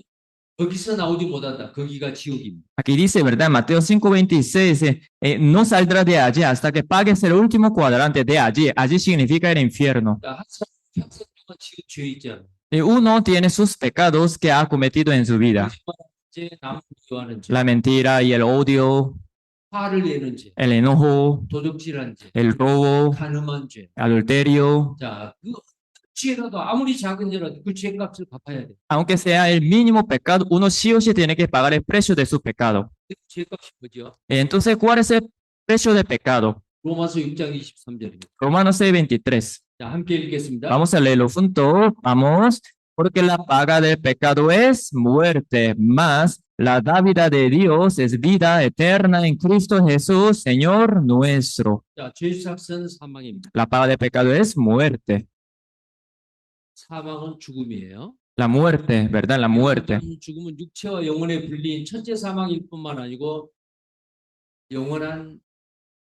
거기서 나오지 못한다. 거기가 지옥입니다. Aquí dice, ¿verdad? Mateo 5:26 dice, no saldrá de allí hasta que pagues el último cuadrante de allí. Allí significa el infierno. 한 사람 평생 동안 지은 죄 있잖아요. Y uno tiene sus pecados que ha cometido en su vida. 죄, 남을 미워하는 죄, La mentira y el odio, 화를 내는 죄, el enojo, 도적질한 죄, el robo, 간음한 죄. adulterio. 자, 그 죄라도 아무리 작은 죄라도 그 죄값을 갚아야 돼. Aunque sea el mínimo pecado, uno sí o sí tiene que pagar el precio de su pecado. 그 죄값이 뭐죠? Entonces, ¿cuál es el precio del pecado? 로마서 6장 23절입니다. Romanos 6:23. 자, 함께 읽겠습니다. Vamos a leerlo juntos. Vamos. Porque la paga del pecado es muerte, mas la dávida de Dios es vida eterna en Cristo Jesús, Señor nuestro. 자, 죄 값은 사망입니다. La paga del pecado es muerte. 사망은 죽음이에요. La muerte, ¿verdad? La muerte. 죽음은 육체와 영혼에 불린 천재 사망일 뿐만 아니고 영원한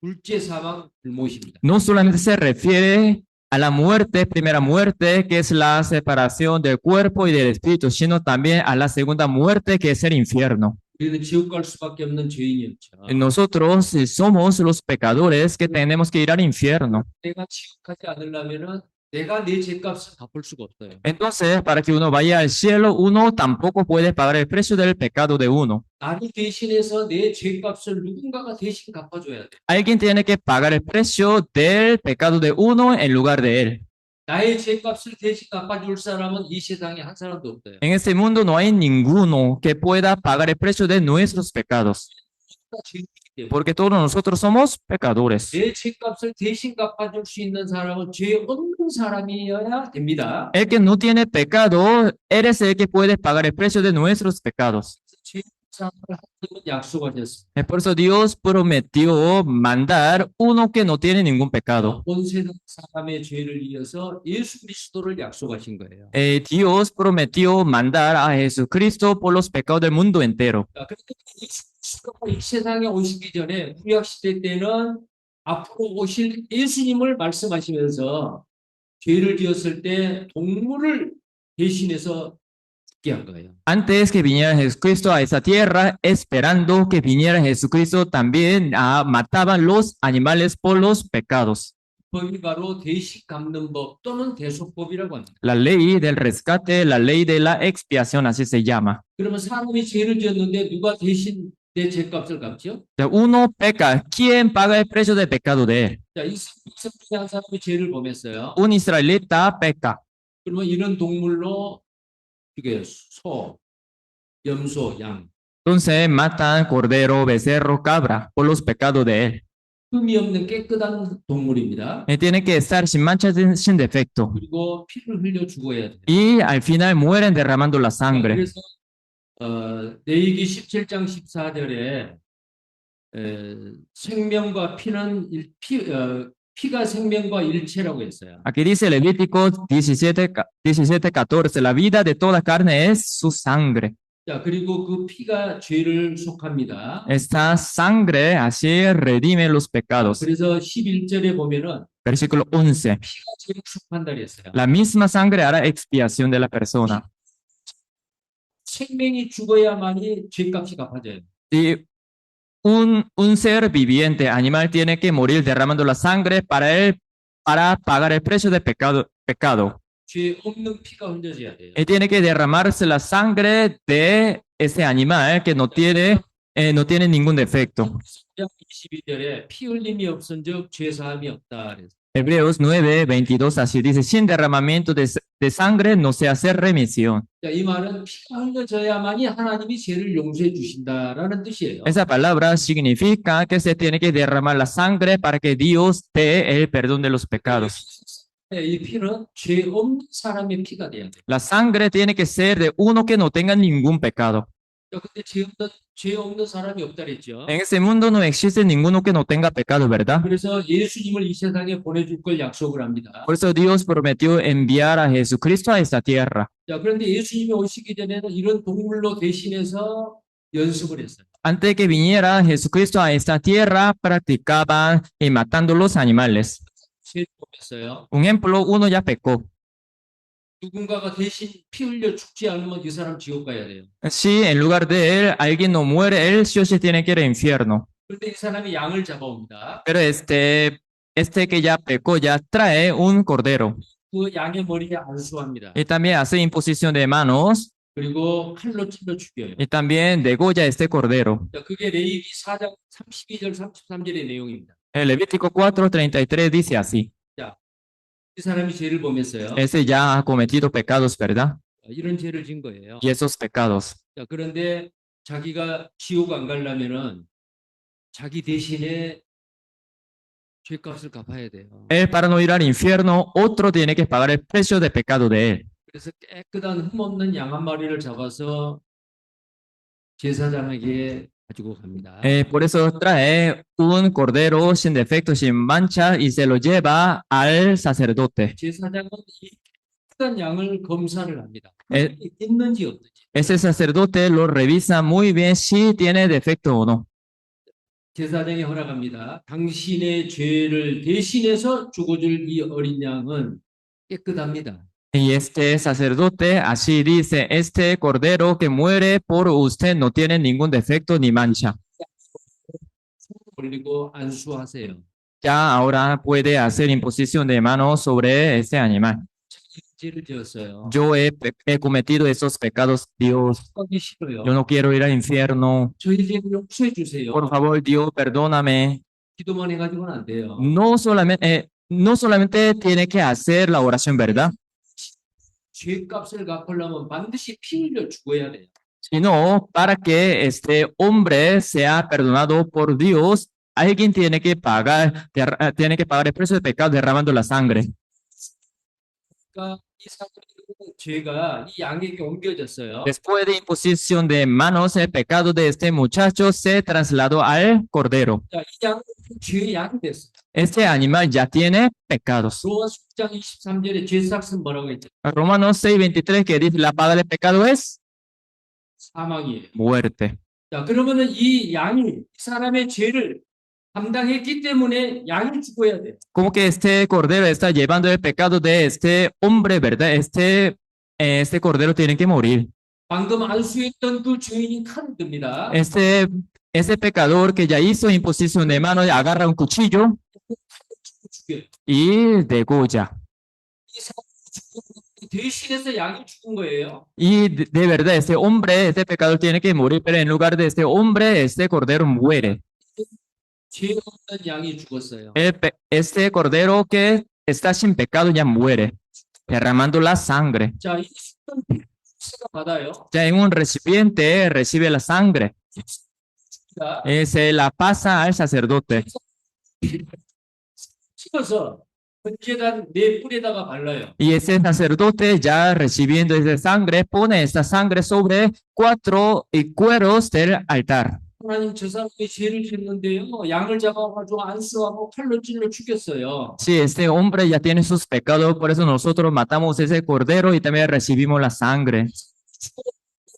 둘째 사망 불못입니다. No solamente se refiere a la muerte, primera muerte, que es la separación del cuerpo y del espíritu, sino también a la segunda muerte, que es el infierno. 우리는 지옥 갈 수밖에 없는 죄인이었죠. Nosotros somos los pecadores que tenemos que ir al infierno. 내가 지옥 가지 않으려면은 내가 내 죄값을 갚을 수가 없어요. Entonces, para que uno vaya al cielo, uno tampoco puede pagar el precio del pecado de uno. 나를 대신해서 내 죄값을 누군가가 대신 갚아줘야 돼. Alguien tiene que pagar el precio del pecado de uno en lugar de él. 나의 죄값을 대신 갚아줄 사람은 이 세상에 한 사람도 없어요. En este mundo no hay ninguno que pueda pagar el precio de nuestros pecados, porque todos nosotros somos pecadores. 내 죄값을 대신 갚아줄 수 있는 사람은 죄 없는 사람이어야 됩니다. El que no tiene pecado, eres el que puede pagar el precio de nuestros pecados. 죄 사람을 하나님은 약속하셨습니다. Por eso Dios prometió mandar uno que no tiene ningún pecado. 온 세상 사람의 죄를 이어서 예수 그리스도를 약속하신 거예요. Dios prometió mandar a Jesucristo por los pecados del mundo entero. 자, 그런데 예수 그리스도가 이 세상에 오시기 전에 구약 시대 때는 앞으로 오실 예수님을 말씀하시면서 죄를 지었을 때 동물을 대신해서 죽게 한 거예요. Antes que viniera Jesucristo a esa tierra, esperando que viniera Jesucristo, también mataban los animales por los pecados. 법이 바로 대식 갚는 법 또는 대속법이라고 합니다. La ley del rescate, la ley de la expiación, así se llama. 그러면 사람이 죄를 지었는데 누가 대신 내 죄값을 갚죠? O sea, uno peca, ¿quién paga el precio del pecado de él? 자, 이 이스라엘 한 사람이 죄를 범했어요. Un israelita peca. 그러면 이런 동물로 죽여요. 소, 염소, 양. Entonces matan cordero, becerro, cabra por los pecados de él. 흠이 없는 깨끗한 동물입니다. Tiene que estar sin mancha, sin defecto. 그리고 피를 흘려 죽어야 돼요. Y al final mueren derramando la sangre. 그래서 레위기 17장 14절에 생명과 피는 피가 생명과 일체라고 했어요. Aquí dice Levítico 17:14, la vida de toda carne es su sangre. 자, 그리고 그 피가 죄를 속합니다. Esta sangre así redime los pecados. 그래서 11절에 보면은 Versículo 11. 피가 죄를 속한다 그랬어요. La misma sangre hará expiación de la persona. 생명이 죽어야만이 죄값이 갚아져요. Y un ser viviente, animal, tiene que morir derramando la sangre para pagar el precio de pecado. 죄 없는 피가 흘려져야 돼요. Y tiene que derramarse la sangre de ese animal que no tiene ningún defecto. 22절에 피 흘림이 없은즉 죄 사함이 없다 그랬어요. Hebreos 9:22 así dice, sin derramamiento de sangre no se hace remisión. 자, 이 말은 피가 흘려져야만이 하나님이 죄를 용서해 주신다라는 뜻이에요. Esa palabra significa que se tiene que derramar la sangre para que Dios dé el perdón de los pecados. 이 피는 죄 없는 사람의 피가 돼야 돼요. La sangre tiene que ser de uno que no tenga ningún pecado. 자, 근데 죄 없는 사람이 없다 그랬죠. En ese mundo no existe ninguno que no tenga pecado, ¿verdad? 그래서 예수님을 이 세상에 보내줄 걸 약속을 합니다. Por eso Dios prometió enviar a Jesucristo a esta tierra. 자, 그런데 예수님이 오시기 전에는 이런 동물로 대신해서 연습을 했어요. Antes de que viniera Jesucristo a esta tierra, practicaban matando los animales. 죄를 범했어요. Un ejemplo, uno ya pecó. 누군가가 대신 피 흘려 죽지 않으면 이 사람 지옥 가야 돼요. Si en lugar de él alguien no muere, él sí o sí tiene que ir al infierno. 그런데 이 사람이 양을 잡아옵니다. Pero este que ya pecó ya trae un cordero 그 양의 머리에 안수합니다. y también hace imposición de manos 그리고 칼로 찔러 죽여요. y también degolla este cordero. 자, 그게 레위기 4장 32절 33절의 내용입니다. El Levítico 4:33 dice así. 이 사람이 죄를 범했어요. Ese ya ha cometido pecados, ¿verdad? 이런 죄를 진 거예요. Y esos pecados. 자, 그런데 자기가 지옥 안 가려면은 자기 대신에 죄값을 갚아야 돼요. Él para no ir al infierno, otro tiene que pagar el precio de pecado de él. 그래서 깨끗한 흠 없는 양 한 마리를 잡아서 제사장에게 가지고 갑니다. Por eso trae un cordero sin defecto, sin mancha y se lo lleva al sacerdote. 제사장은 이 깨끗한 양을 검사를 합니다. 에- 있는지 없는지. Ese sacerdote lo revisa muy bien si tiene defecto o no. 제사장이 허락합니다. 당신의 죄를 대신해서 죽어줄 이 어린 양은 깨끗합니다. Y este sacerdote así dice, este cordero que muere por usted no tiene ningún defecto ni mancha. 올리고 안수하세요. Ya ahora puede hacer imposición de manos sobre este animal. 죄를 지었어요. Yo he cometido esos pecados, Dios. 하기 싫어요. Yo no quiero ir al infierno. 저희 죄를 용서해 주세요. Por favor, Dios, perdóname. 기도만 해가지고는 안 돼요. No solamente tiene que hacer la oración, ¿verdad? 죄값을 갚으려면 반드시 피 흘려 죽어야 돼요. Sino para que este hombre sea perdonado por Dios, alguien tiene que pagar el precio del pecado derramando la sangre. 그러니까 이 사람의 죄가 이 양에게 옮겨졌어요. Después de imposición de manos, el pecado de este muchacho se trasladó al cordero. 자, 이 양은 죄의 양이 됐어요. Este animal ya tiene pecados. 로마서 10장 23절에 죄삭은 뭐라고 했죠? Romanos 6:23 que dice la paga del pecado es 사망이에요. muerte. 자, 그러면은 이 양이 이 사람의 죄를 감당했기 때문에 양이 죽어야 돼요. Como que este cordero está llevando el pecado de este hombre, ¿verdad? Este cordero tiene que morir. 방금 안수했던 그 죄인이 칼을 듭니다. Ese pecador que ya hizo imposición de mano agarra un cuchillo 죽여요. y degolla. 이 사람이 대신해서 양이 죽은 거예요. Y de verdad, este hombre, este pecador tiene que morir, pero en lugar de este hombre, este cordero muere. 죄 없는 양이 죽었어요. Este cordero que está sin pecado ya muere, derramando la sangre. 자, 이 순간 가 받아요. Ya en un recipiente recibe la sangre. 자, Se la pasa al sacerdote. 찍어서 번제단 네 뿔에다가 발라요. Y ese sacerdote, ya recibiendo esa sangre, pone esta sangre sobre 4 cueros del altar. 하나님 저 사람이 죄를 짓는데요. 양을 잡아가지고 안수하고 칼로 찔러 죽였어요. Sí, este hombre ya tiene sus pecados, por eso nosotros matamos ese cordero y también recibimos la sangre.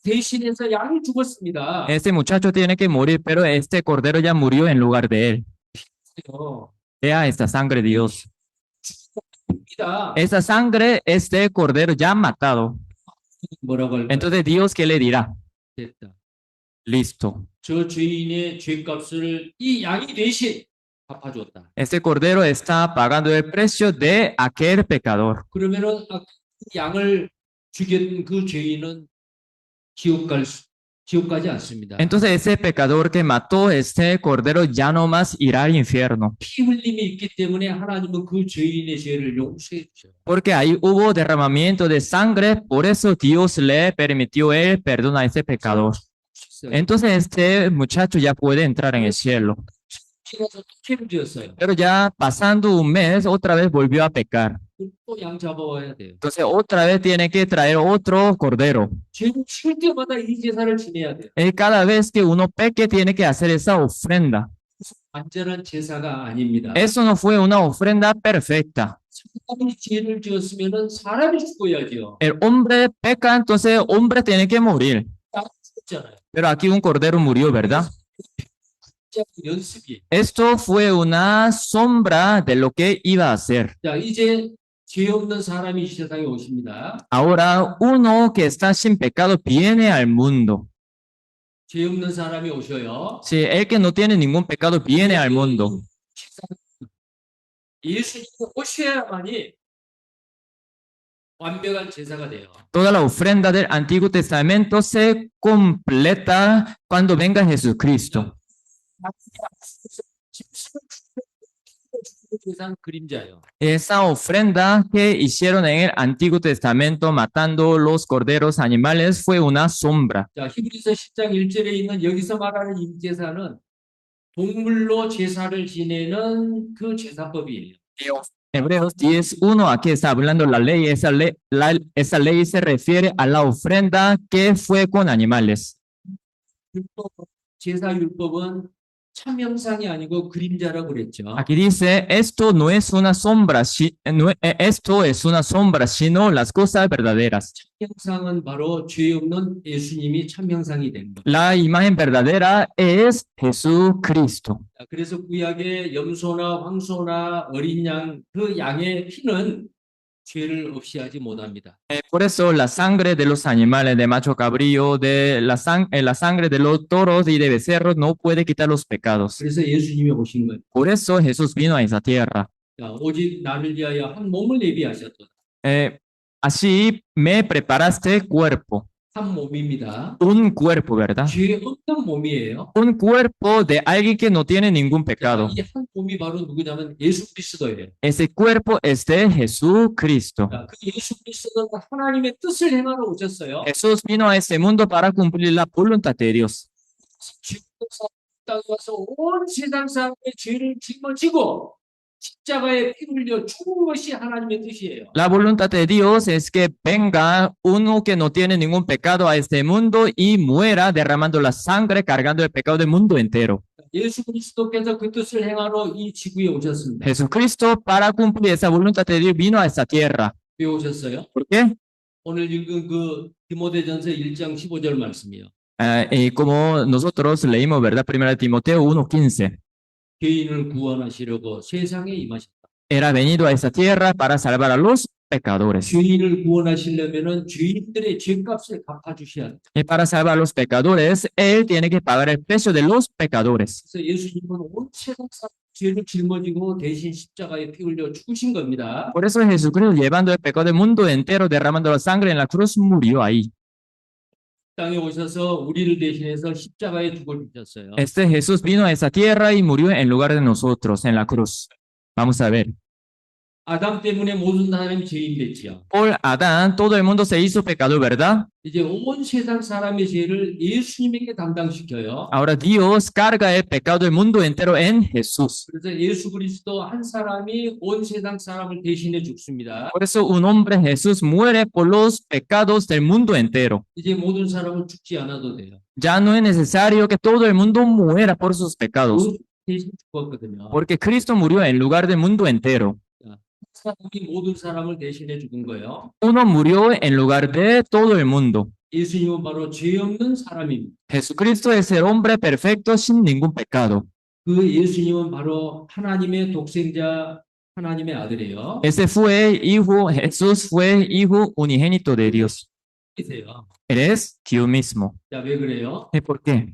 대신해서 양이 죽었습니다. Este muchacho tiene que morir, pero este cordero ya murió en lugar de él. Vea esta sangre, Dios. Esa sangre, este cordero ya matado. 뭐라고 할까요? Entonces, Dios, ¿qué le dirá? 됐다. Listo. 저 죄인의 죄값을 이 양이 대신 갚아줬다. Este cordero está pagando el precio de aquel pecador. 그러면은 그 양을 죽인 그 죄인은 지옥 가지 않습니다. Entonces, ese pecador que mató este cordero ya no más irá al infierno, 피 흘림이 있기 때문에 하나님은 그 죄인의 죄를 용서해 주셔요. porque ahí hubo derramamiento de sangre, por eso Dios le permitió él perdona a ese pecador. Entonces, este muchacho ya puede entrar en el cielo. 지나서 또 죄를 지었어요. Pero ya pasando un mes, otra vez volvió a pecar. 또 양 잡아와야 돼요. Entonces, otra vez tiene que traer otro cordero. 죄를 칠 때마다 이 제사를 지내야 돼요. Cada vez que uno peque, tiene que hacer esa ofrenda. 완전한 제사가 아닙니다. Eso no fue una ofrenda perfecta. 사람이 죄를 지었으면은 사람이 죽어야죠. El hombre peca, entonces el hombre tiene que morir. 죽잖아요. Pero aquí un cordero murió, ¿verdad? 연습이. Esto fue una sombra de lo que iba a hacer. 자, 이제 죄 없는 사람이 이 세상에 오십니다. Ahora uno que está sin pecado viene al mundo. 죄 없는 사람이 오셔요. Sí, el que no tiene ningún pecado viene al mundo. 예수님이 오셔야만이 완벽한 제사가 돼요. Toda la ofrenda del Antiguo Testamento se completa cuando venga Jesucristo. 제사는 그림자예요. Esa ofrenda que hicieron en el Antiguo Testamento matando los corderos animales fue una sombra. 자, 히브리서 10장 1절에 있는 여기서 말하는 이 제사는 동물로 제사를 지내는 그 제사법이에요. Hebreos 10:1, aquí está hablando la ley. Esa ley se refiere a la ofrenda que fue con animales. 제사 율법은 참형상이 아니고 그림자라고 그랬죠. Aquí dice, esto no es una sombra, esto es una sombra, sino las cosas verdaderas. 참형상은 바로 죄 없는 예수님이 참형상이 된 거. La imagen verdadera es Jesucristo. 그래서 구약의 염소나 황소나 어린 양, 그 양의 피는 죄를 없이 하지 못합니다. Por eso la sangre de los animales, de macho cabrío, la sangre de los toros y de becerros no puede quitar los pecados. 그래서 예수님이 오신 거예요. Por eso Jesús vino a esa tierra. 자, 오직 나를 위하여 한 몸을 예비하셨다. Así me preparaste cuerpo. 한 몸입니다. Un cuerpo, ¿verdad? 죄 없는 몸이에요. Un cuerpo de alguien que no tiene ningún pecado. 이 한 몸이 바로 누구냐면 예수 그리스도예요. Ese cuerpo es de Jesucristo. 자, 그 예수 그리스도는 하나님의 뜻을 행하러 오셨어요. Jesús vino a este mundo para cumplir la voluntad de Dios. 죄 없는 사람이 땅에 와서 온 세상 사람의 죄를 짊어지고 십자가에 피 흘려 죽은 것이 하나님의 뜻이에요. La voluntad de Dios es que venga uno que no tiene ningún pecado a este mundo y muera derramando la sangre, cargando el pecado del mundo entero. 예수 그리스도께서 그 뜻을 행하러 이 지구에 오셨습니다. Jesucristo, para cumplir esa voluntad de Dios, vino a esta tierra. 왜 오셨어요? ¿Por qué? 오늘 읽은 그 디모데전서 1장 15절 말씀이요. Y como nosotros leímos, ¿verdad? 1 Timoteo 1:15. 죄인을 구원하시려고 세상에 임하셨다. Era venido a esta tierra para salvar a los pecadores. 죄인을 구원하시려면은 죄인들의 죄값을 갚아주셔야 돼요. Y para salvar a los pecadores, Él tiene que pagar el precio de los pecadores. 그래서 예수님은 온 세상 사람 죄를 짊어지고 대신 십자가에 피 흘려 죽으신 겁니다. Por eso Jesucristo, llevando el pecado del mundo entero, derramando la sangre en la cruz, murió ahí. 땅에 오셔서 우리를 대신해서 십자가에 죽어주셨어요. Este Jesús vino a esa tierra y murió en lugar de nosotros en la cruz. Vamos a ver. 아담 때문에 모든 사람이 죄인 됐지요. Por Adán, todo el mundo se hizo pecador, ¿verdad? 이제 온 세상 사람의 죄를 예수님에게 담당시켜요. Ahora Dios carga el pecado del mundo entero en Jesús. 그래서 예수 그리스도 한 사람이 온 세상 사람을 대신해 죽습니다. Por eso un hombre, Jesús, muere por los pecados del mundo entero. 이제 모든 사람은 죽지 않아도 돼요. Ya no es necesario que todo el mundo muera por sus pecados, 대신 죽었거든요. porque Cristo murió en lugar del mundo entero. 사람이 모든 사람을 대신해 죽은 거예요. Uno murió en lugar de todo el mundo. 예수님은 바로 죄 없는 사람입니다. Jesucristo es el hombre perfecto sin ningún pecado. 그 예수님은 바로 하나님의 독생자, 하나님의 아들이에요. Ese fue hijo, Jesús fue hijo unigénito de Dios. 이세요. Él es Dios mismo. 자, 왜 그래요? ¿Y por qué?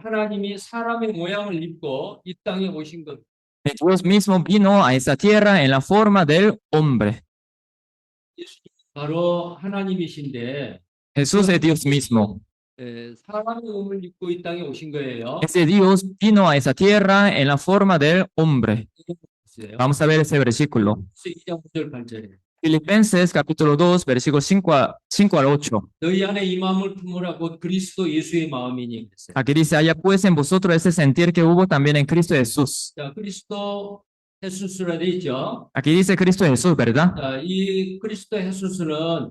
하나님이 사람의 모양을 입고 이 땅에 오신 것. Dios mismo vino a esa tierra en la forma del hombre. 예수님 바로 하나님이신데 Jesús es Dios mismo. 사람의 몸을 입고 이 땅에 오신 거예요. Ese Dios vino a esa tierra en la forma del hombre. Vamos a ver ese versículo. 2장 9절 8절에 Filipenses capítulo 2, versículos 5 al 8. 너희 안에 이 마음을 품으라 곧 그리스도 예수의 마음이니 그랬어요. Aquí dice, haya pues en vosotros ese sentir que hubo también en Cristo Jesús. 자, 그리스도 헤수스라 돼 있죠. Aquí dice Cristo Jesús, ¿verdad? 자, 이 그리스도 헤수스는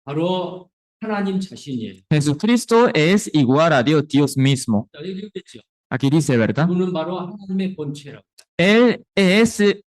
바로 하나님 자신이에요. Jesucristo es igual a Dios, Dios mismo. 자, 여기 있겠죠. Aquí dice, ¿verdad? 그분은 바로 하나님의 본체라고.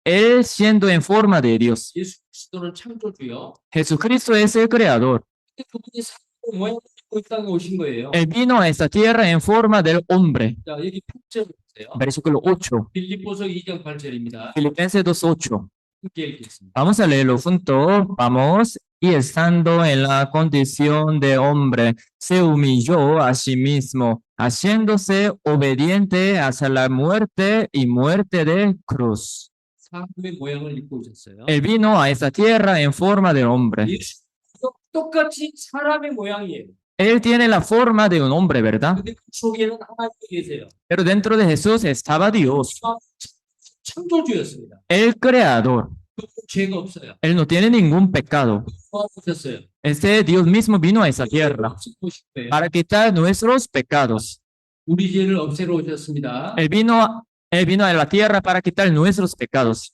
Él siendo en forma de Dios. 예수 그리스도는 창조주요. Jesucristo es el creador. 그분이 사람의 모양을 입고 이 땅에 오신 거예요. Él vino a esta tierra en forma del hombre. 자, 여기 8절 보세요. Versículo 8. 빌립보서 2장 8절입니다. Filipenses 2:8. 함께 읽겠습니다. Vamos a leerlo juntos. Vamos. Y estando en la condición de hombre, se humilló a sí mismo, haciéndose obediente hasta la muerte y muerte de cruz. 사람의 모양을 입고 오셨어요. Él vino a esta tierra en forma de hombre. 예수도 똑같이 사람의 모양이에요. Él tiene la forma de un hombre, ¿verdad? 근데 그 속에는 하나님이 계세요. Pero dentro de Jesús estaba Dios, 창조주였습니다. el creador. 그분 죄가 없어요. Él no tiene ningún pecado. 오셨어요. Este Dios mismo vino a esa tierra para quitar nuestros pecados. 우리 죄를 없애러 오셨습니다. Él vino a la tierra para quitar nuestros pecados.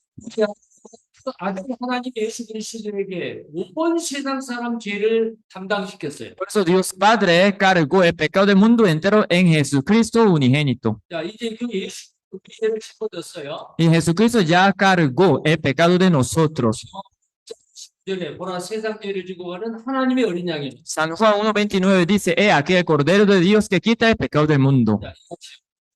아들 하나님 예수 그리스도에게 온 세상 사람 죄를 담당시켰어요. Por eso Dios Padre cargó el pecado del mundo entero en Jesucristo unigénito. 자, 이제 그 예수 우리 죄를 짚어줬어요. Y Jesucristo ya cargó el pecado de nosotros. 전에 보라 세상 죄를 지고 가는 하나님의 어린 양이에요. San Juan 1:29 dice, he aquí el Cordero de Dios que quita el pecado del mundo. 자,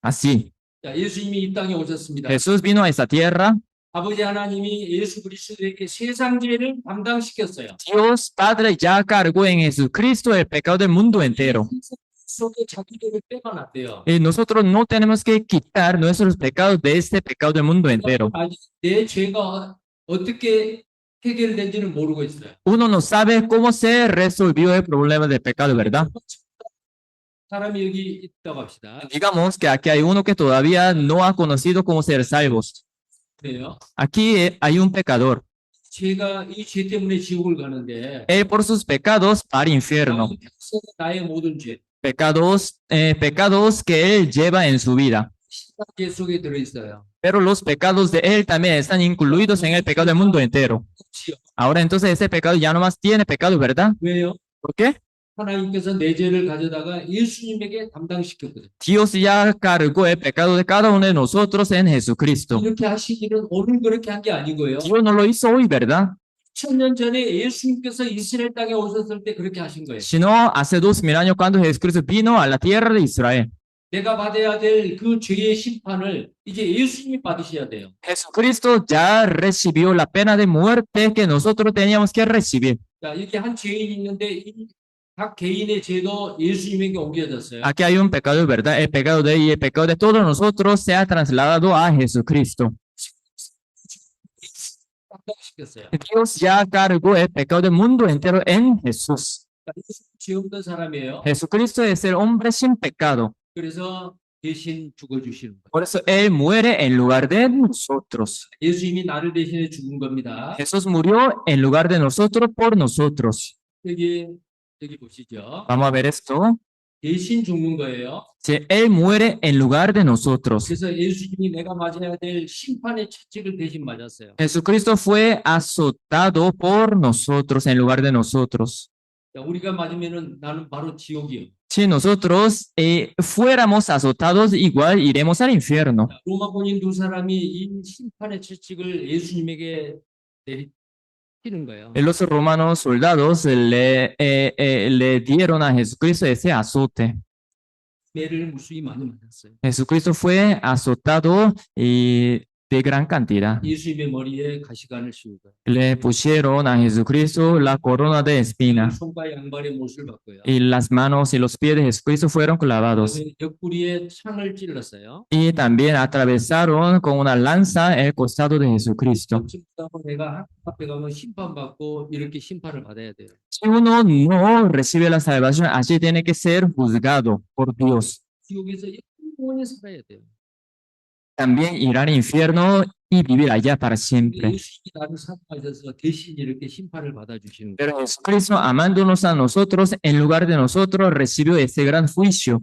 Así, 자, 예수님이 이 땅에 오셨습니다. Jesús vino a esta tierra. 아버지 하나님이 예수 그리스도에게 세상 죄를 담당시켰어요. Dios Padre ya cargó en Jesucristo el pecado del mundo entero. 속에 자기 죄를 빼만았대요. Y nosotros no tenemos que quitar nuestros pecados de este pecado del mundo entero. 아직 내 죄가 어떻게 해결된지는 모르고 있어요. Uno no sabe cómo se resolvió el problema del pecado, ¿verdad? 사람이 여기 있다고 합시다. Digamos que aquí hay uno que todavía no ha conocido cómo ser salvos. 그래요. Aquí hay un pecador. 죄가 이 죄 때문에 지옥을 가는데 Él por sus pecados para infierno. 나의 모든 죄, Pecados que él lleva en su vida. 죄 속에 들어 있어요. Pero los pecados de él también están incluidos en el pecado del mundo entero. Ahora entonces ese pecado ya no más tiene pecado, ¿verdad? 왜요? ¿Por qué? 하나님께서 내 죄를 가져다가 예수님에게 담당시켰거든요. Dios ya cargó el pecado de cada uno de nosotros en Jesucristo. 이렇게 하시기는 오늘 그렇게 한 게 아니고요. Dios no lo hizo hoy, ¿verdad? 2000년 전에 예수님께서 이스라엘 땅에 오셨을 때 그렇게 하신 거예요. Sino hace 2000 años cuando Jesucristo vino a la tierra de Israel. 내가 받아야 될 그 죄의 심판을 이제 예수님이 받으셔야 돼요. Jesucristo ya recibió la pena de muerte que nosotros teníamos que recibir. 자, 이렇게 한 죄인이 있는데 이 각 개인의 죄도 예수님에게 옮겨졌어요. Aquí hay un pecado, ¿verdad? El pecado de él y el pecado de todos nosotros se ha trasladado a Jesucristo. 시켰어요. Dios ya cargó el pecado del mundo entero en Jesús. 예수 죄 없는 사람이에요. Jesucristo es el hombre sin pecado. 그래서 대신 죽어주시는 거예요. Por eso Él muere en lugar de nosotros. 예수님이 나를 대신해 죽은 겁니다. Jesús murió en lugar de nosotros por nosotros. 여기 보시죠. Vamos a ver esto. 대신 죽는 거예요. Si Él muere en lugar de nosotros. 그래서 예수님이 내가 맞아야 될 심판의 채찍을 대신 맞았어요. Jesucristo fue azotado por nosotros en lugar de nosotros. 자, 우리가 맞으면은 나는 바로 지옥이요. Si nosotros fuéramos azotados, igual iremos al infierno. 자, 로마 군인 두 사람이 이 심판의 채찍을 예수님에게 내리치는 거예요. Los romanos soldados le dieron a Jesucristo ese azote. 매를 무수히 많이 맞았어요. Jesucristo fue azotado y de gran cantidad. 예수님의 머리에 가시관을 씌우고 Le pusieron a Jesucristo la corona de espinas 손과 양발에 못을 박고요. y las manos y los pies de Jesucristo fueron clavados. 그다음에 옆구리에 창을 찔렀어요. Y también atravesaron con una lanza el costado de Jesucristo. 지금부터 내가 하나님 앞에 가면 심판받고 이렇게 심판을 받아야 돼요. Si uno no recibe la salvación, allí tiene que ser juzgado por Dios. 지옥에서 영원히 살아야 돼요. También ir al infierno y vivir allá para siempre. 예수님이 나를 사랑하셔서 대신 이렇게 심판을 받아주시는 거예요. Pero Jesucristo, amándonos a nosotros, en lugar de nosotros, recibió ese gran juicio.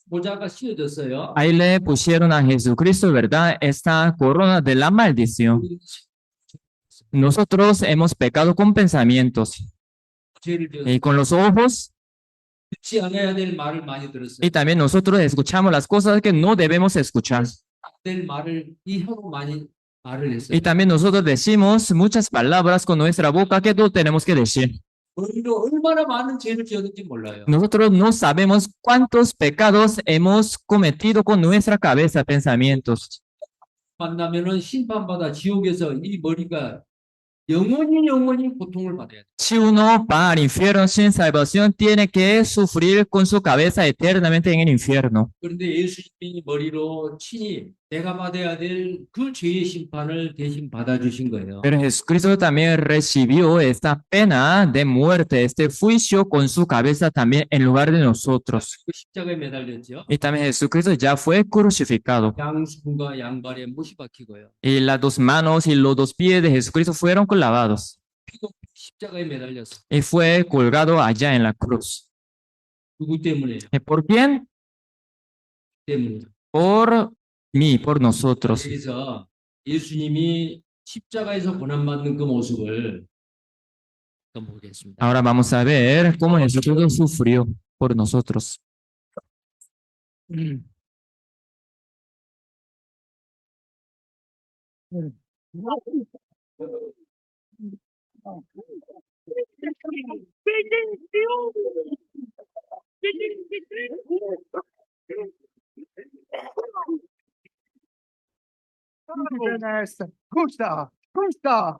모자가 씌워졌어요. Ahí le pusieron a Jesucristo, ¿verdad? Esta corona de la maldición. Nosotros hemos pecado con pensamientos 죄를 지어서 y con los ojos, 듣지 않아야 될 말을 많이 들었어요. y también nosotros escuchamos las cosas que no debemos escuchar. 안 될 말을 이 혀로 많이 말을 했어요. Y también nosotros decimos muchas palabras con nuestra boca que no tenemos que decir. 우리도 얼마나 많은 죄를 지었는지 몰라요. Nosotros no sabemos cuántos pecados hemos cometido con nuestra cabeza, pensamientos. 만나면은 심판받아 지옥에서 이 머리가 영원히 고통을 받아야 돼. Si uno va al infierno sin salvación, tiene que sufrir con su cabeza eternamente en el infierno. 그런데 예수님이 머리로 친히 내가 받아야 될 그 죄의 심판을 대신 받아주신 거예요. Pero Jesucristo también recibió esta pena de muerte, este juicio con su cabeza también en lugar de nosotros. 그 십자가에 매달렸죠. Y también Jesucristo ya fue crucificado. 양손과 양발에 못이 박히고요. Y las dos manos y los dos pies de Jesucristo fueron clavados. 피도 십자가에 매달렸어. Y fue colgado allá en la cruz. 누구 때문에요? ¿Y por quién? 때문에. Por mí, por nosotros. 그래서 예수님이 십자가에서 고난받는 그 모습을 한번 보겠습니다. Ahora vamos a ver cómo Jesucristo sufrió por nosotros. Gusta, gusta.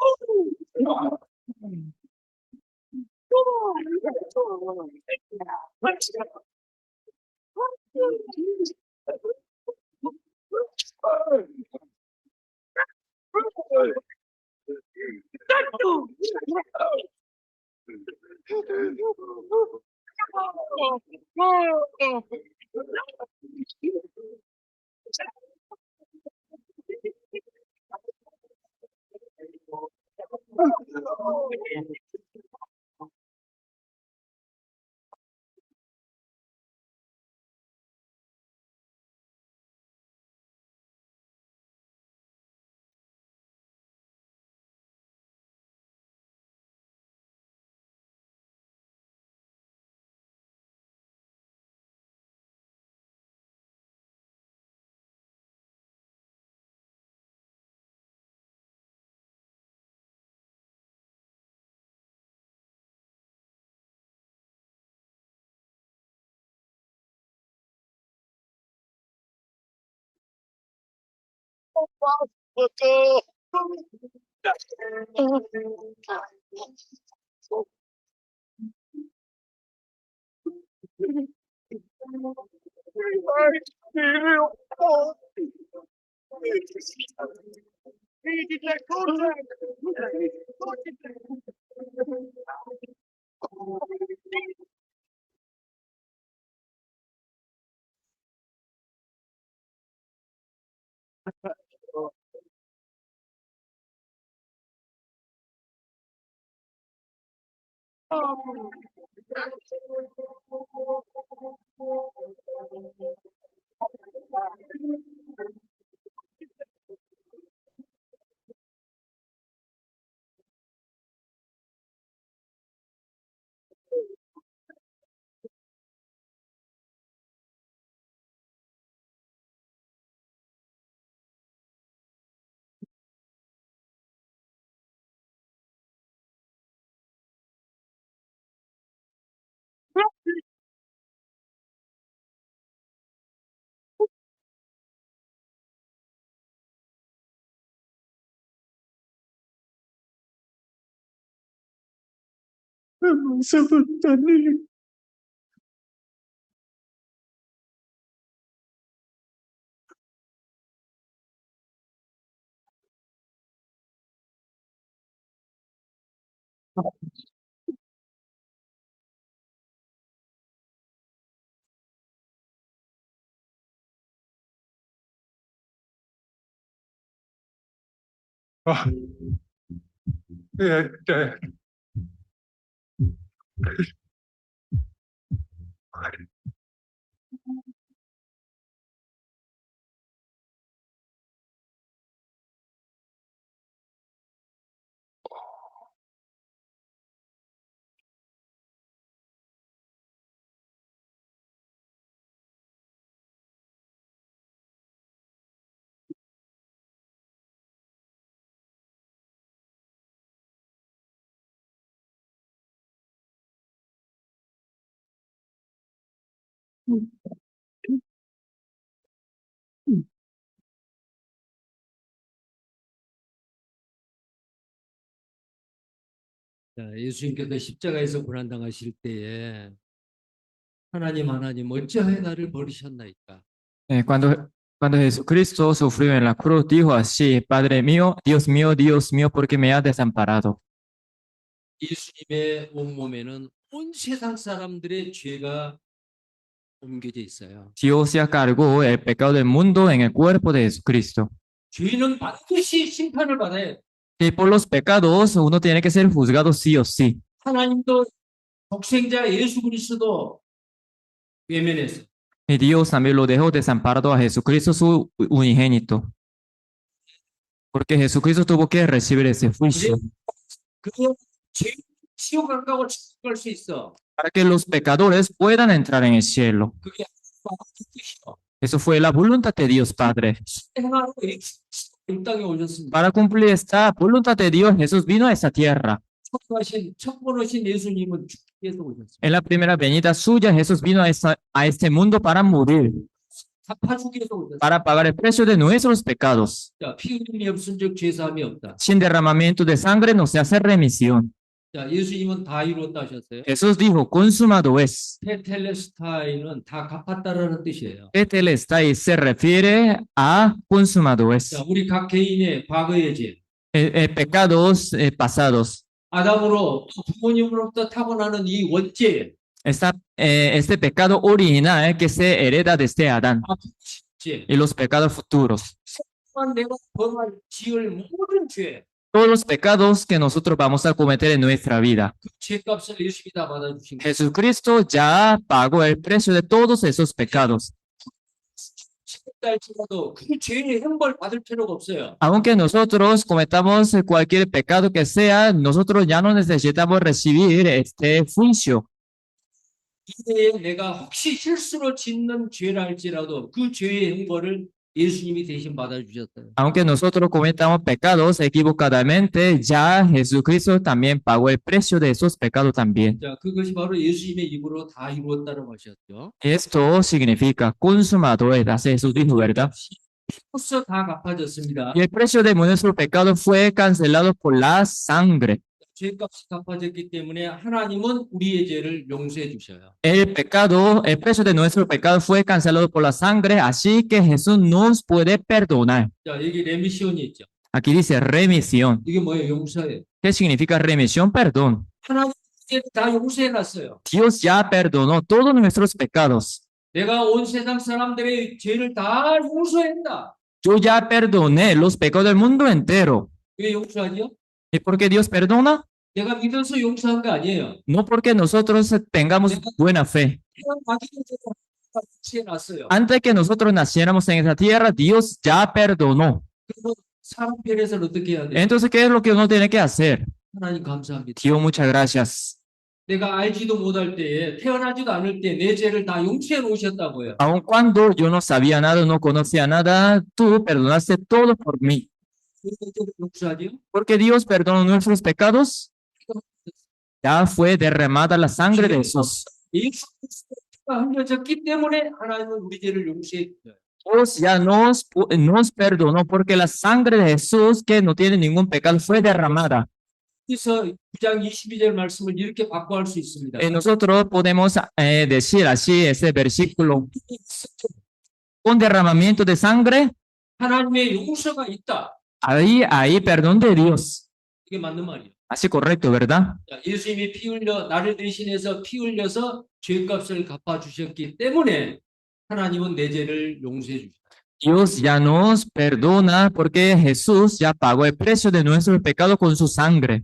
자, 예수님께서 십자가에서 고난당하실 때에 하나님 어찌하여 나를 버리셨나이까? Cuando Jesucristo sufrió en la cruz, dijo así, Padre mío, Dios mío, ¿por qué me has desamparado? 예수님의 온몸에는 온 세상 사람들의 죄가 옮겨져 있어요. Dios ya cargó el pecado del mundo en el cuerpo de Jesucristo. 죄는 반드시 심판을 받아야 해. Y por los pecados uno tiene que ser juzgado sí o sí. 하나님도 독생자 예수 그리스도 외면했어. Y Dios también lo dejó desamparado a Jesucristo, su unigénito. Porque Jesucristo tuvo que recibir ese juicio 그 죄 지옥 안 가고 천국 갈 수 있어. para que los pecadores puedan entrar en el cielo. 그게 하나님의 뜻이야. Eso fue la voluntad de Dios Padre. 행하러 이 땅에 오셨습니다. Para cumplir esta voluntad de Dios, Jesús vino a esta tierra. 처음 오신 예수님은 죽기 위해서 오셨습니다. En la primera venida suya, Jesús vino a este mundo para morir, 사파주기 위해서 오셨습니다. para pagar el precio de nuestros pecados. 자, 피 흘림이 없은즉 죄사함이 없다. Sin derramamiento de sangre no se hace remisión. 자, 예수님은 다 이루었다 하셨어요. Jesús dijo, consumado es. 테텔레스타이는 다 갚았다라는 뜻이에요. Tetelestai se refiere a consumado es. 자, 우리 각 개인의 과거의 죄, Pecados pasados. 아담으로 또 부모님으로부터 타고나는 이 원죄, Este pecado original que se hereda desde Adán 죄, y los pecados futuros. 내가 범할 지을 모든 죄, Todos los pecados que nosotros vamos a cometer en nuestra vida. 그 죄값을 예수님이 다 받아주신 거예요. Jesucristo ya pagó el precio de todos esos pecados. 할지라도 그 죄의 형벌 받을 필요가 없어요. Aunque nosotros cometamos cualquier pecado que sea, nosotros ya no necesitamos recibir este juicio. 이때에 내가 혹시 실수로 짓는 죄라 할지라도 그 죄의 형벌을 예수님이 대신 받아주셨어요. Aunque nosotros cometamos pecados equivocadamente, ya Jesucristo también pagó el precio de esos pecados también. 자, 그것이 바로 예수님의 입으로 다 이루었다는 것이었죠. Esto significa consumado es, así Jesús dijo, ¿verdad? 피로써 다 갚아졌습니다. Y el precio de nuestro pecado fue cancelado por la sangre. 죄값이 갚아졌기 때문에 하나님은 우리의 죄를 용서해 주셔요. El pecado, el precio de nuestro pecado fue cancelado por la sangre, así que Jesús nos puede perdonar. 자, 여기 레미션이 있죠. Aquí dice remisión. 이게 뭐예요? 용서예요. ¿Qué significa remisión? Perdón. 하나님 죄를 다 용서해 놨어요. Dios ya perdonó todos nuestros pecados. 내가 온 세상 사람들의 죄를 다 용서했다. Yo ya perdoné los pecados del mundo entero. 왜 용서하죠? ¿Y por qué Dios perdona? 내가 믿어서 용서한 거 아니에요. No porque nosotros tengamos buena fe. 태어나기 전에 다 용서해 놨어요. Antes que nosotros naciéramos en esa tierra, Dios ya perdonó. 그래서 사람 편에서는 어떻게 해야 돼요? Entonces, ¿qué es lo que uno tiene que hacer? 하나님 감사합니다. Dios, muchas gracias. 내가 알지도 못할 때에 태어나지도 않을 때 내 죄를 다 용서해 놓으셨다고요. Aun cuando yo no sabía nada, no conocía nada, tú perdonaste todo por mí. 왜 죄를 용서하죠? Porque Dios perdonó nuestros pecados. Ya fue derramada la sangre de Jesús. 예수 그리스도가 흘려졌기 때문에 하나님은 우리 죄를 용서해 주셔요. Dios ya nos perdonó porque la sangre de Jesús, que no tiene ningún pecado, fue derramada. 그래서 9장 22절 말씀을 이렇게 바꿔할 수 있습니다. Nosotros podemos decir así ese versículo. Un derramamiento de sangre, 하나님의 용서가 있다. ahí perdón de Dios. 이게 맞는 말이에요. Así correcto, ¿verdad? 자, 예수님이 피 흘려 나를 대신해서 피 흘려서 죄값을 갚아 주셨기 때문에 하나님은 내 죄를 용서해 주셔요. Dios ya nos perdona porque Jesús ya pagó el precio de nuestro pecado con su sangre.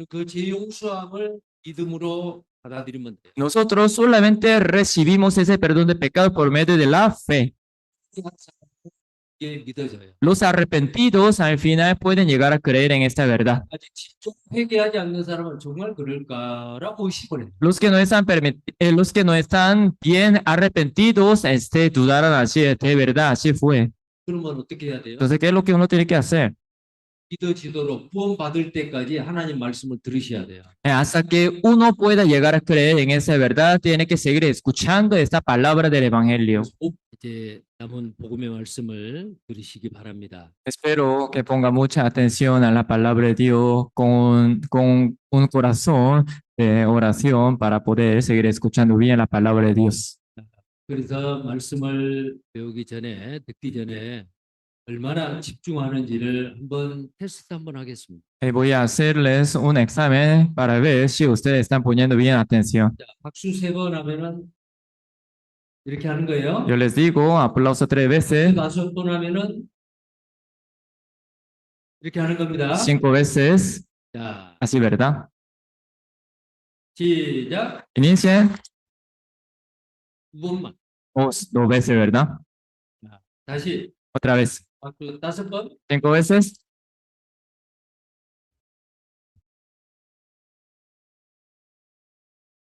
그 죄 용서함을 믿음으로 받아들이면 돼요. Nosotros solamente recibimos ese perdón de pecado por medio de la fe. 이게 믿어져요. Los arrepentidos al final pueden llegar a creer en esta verdad. 아직 직접 회개하지 않는 사람은 정말 그럴까라고 의심을 해요. Los que no están bien arrepentidos, dudaron así, de verdad, así fue. 그러면 어떻게 해야 돼요? Entonces, ¿qué es lo que uno tiene que hacer? 믿어지도록 구원 받을 때까지 하나님 말씀을 들으셔야 돼요. Hasta que uno pueda llegar a creer en esa verdad, tiene que seguir escuchando esta palabra del Evangelio. 꼭 이제 남은 복음의 말씀을 들으시기 바랍니다. Espero que ponga mucha atención a la palabra de Dios con un corazón de oración para poder seguir escuchando bien la palabra de Dios. 그래서 말씀을 배우기 전에 듣기 전에 얼마나 집중하는지를 한번 테스트 한번 하겠습니다. Voy a hacerles un examen para ver si ustedes están poniendo bien atención. 자, 박수 3번 하면은 이렇게 하는 거예요. Yo les digo, aplauso 3 veces, 5번 하면은 이렇게 하는 겁니다. 5 veces, 자, así, ¿verdad? 시작. Inicien, 2번만. 2 veces, ¿verdad? 다시 Otra vez, 박수 5번. 5 veces,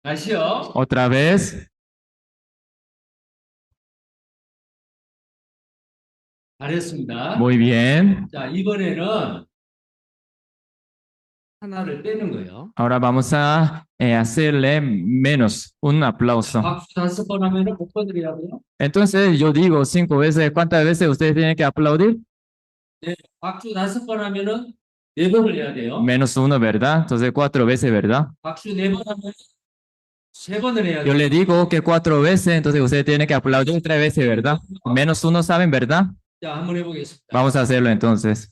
다시요. otra vez. 잘했습니다. Muy bien. 자, 이번에는 하나를 빼는 거예요. Ahora vamos a hacerle menos un aplauso. 박수 5번 하면은 몇 번 드려야 돼요? Entonces yo digo 5 veces, ¿cuántas veces ustedes tienen que aplaudir? 네, 박수 5번 하면은 4번을 해야 돼요. Menos 1, ¿verdad? Entonces 4 veces, ¿verdad? 박수 4번 하면 3번을 해야 Yo 돼요. le digo que 4 veces, entonces ustedes tienen que aplaudir 3 veces, ¿verdad? Menos 1, ¿saben, verdad? 자, 한번 해보겠습니다. Vamos a hacerlo entonces.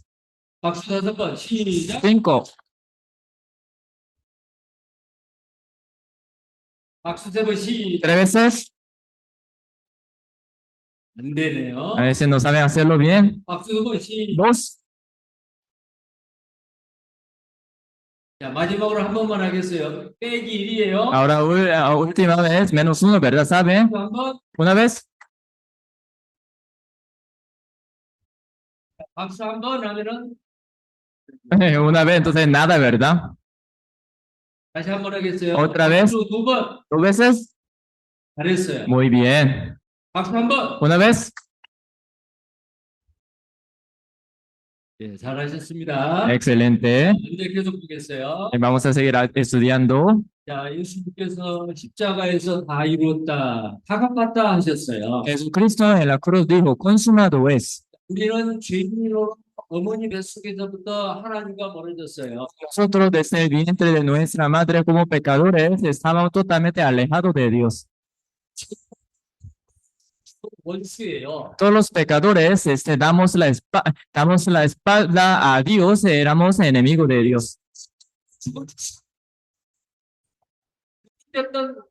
박수 5번 시작. 5, 박수 3번 시작. 3 veces. 안 되네요. A veces no saben hacerlo bien. 박수 2번 시작. 2. 자, 마지막으로 한 번만 하겠어요. 빼기 1이에요. Ahora última vez, menos 1, ¿verdad? ¿Saben? 한번 Una vez. 박수 한 번 하면은 Una vez, entonces nada, ¿verdad? 다시 한 번 하겠어요. Otra vez. 박수 2번 2 veces. 잘했어요. Muy bien. 박수 한 번. Una vez. 네, 잘하셨습니다. Excelente. 이제 계속 보겠어요. Vamos a seguir estudiando. 자, 예수님께서 십자가에서 다 이루었다, 다 갚았다 하셨어요. Jesucristo en la cruz dijo, consumado es. 우리는 죄인으로 어머니 뱃속에서부터 하나님과 멀어졌어요. Nosotros desde el vientre de nuestra madre como pecadores estábamos totalmente alejados de Dios. 원수예요. Todos los pecadores damos la espalda a Dios, éramos enemigos de Dios. 죽었던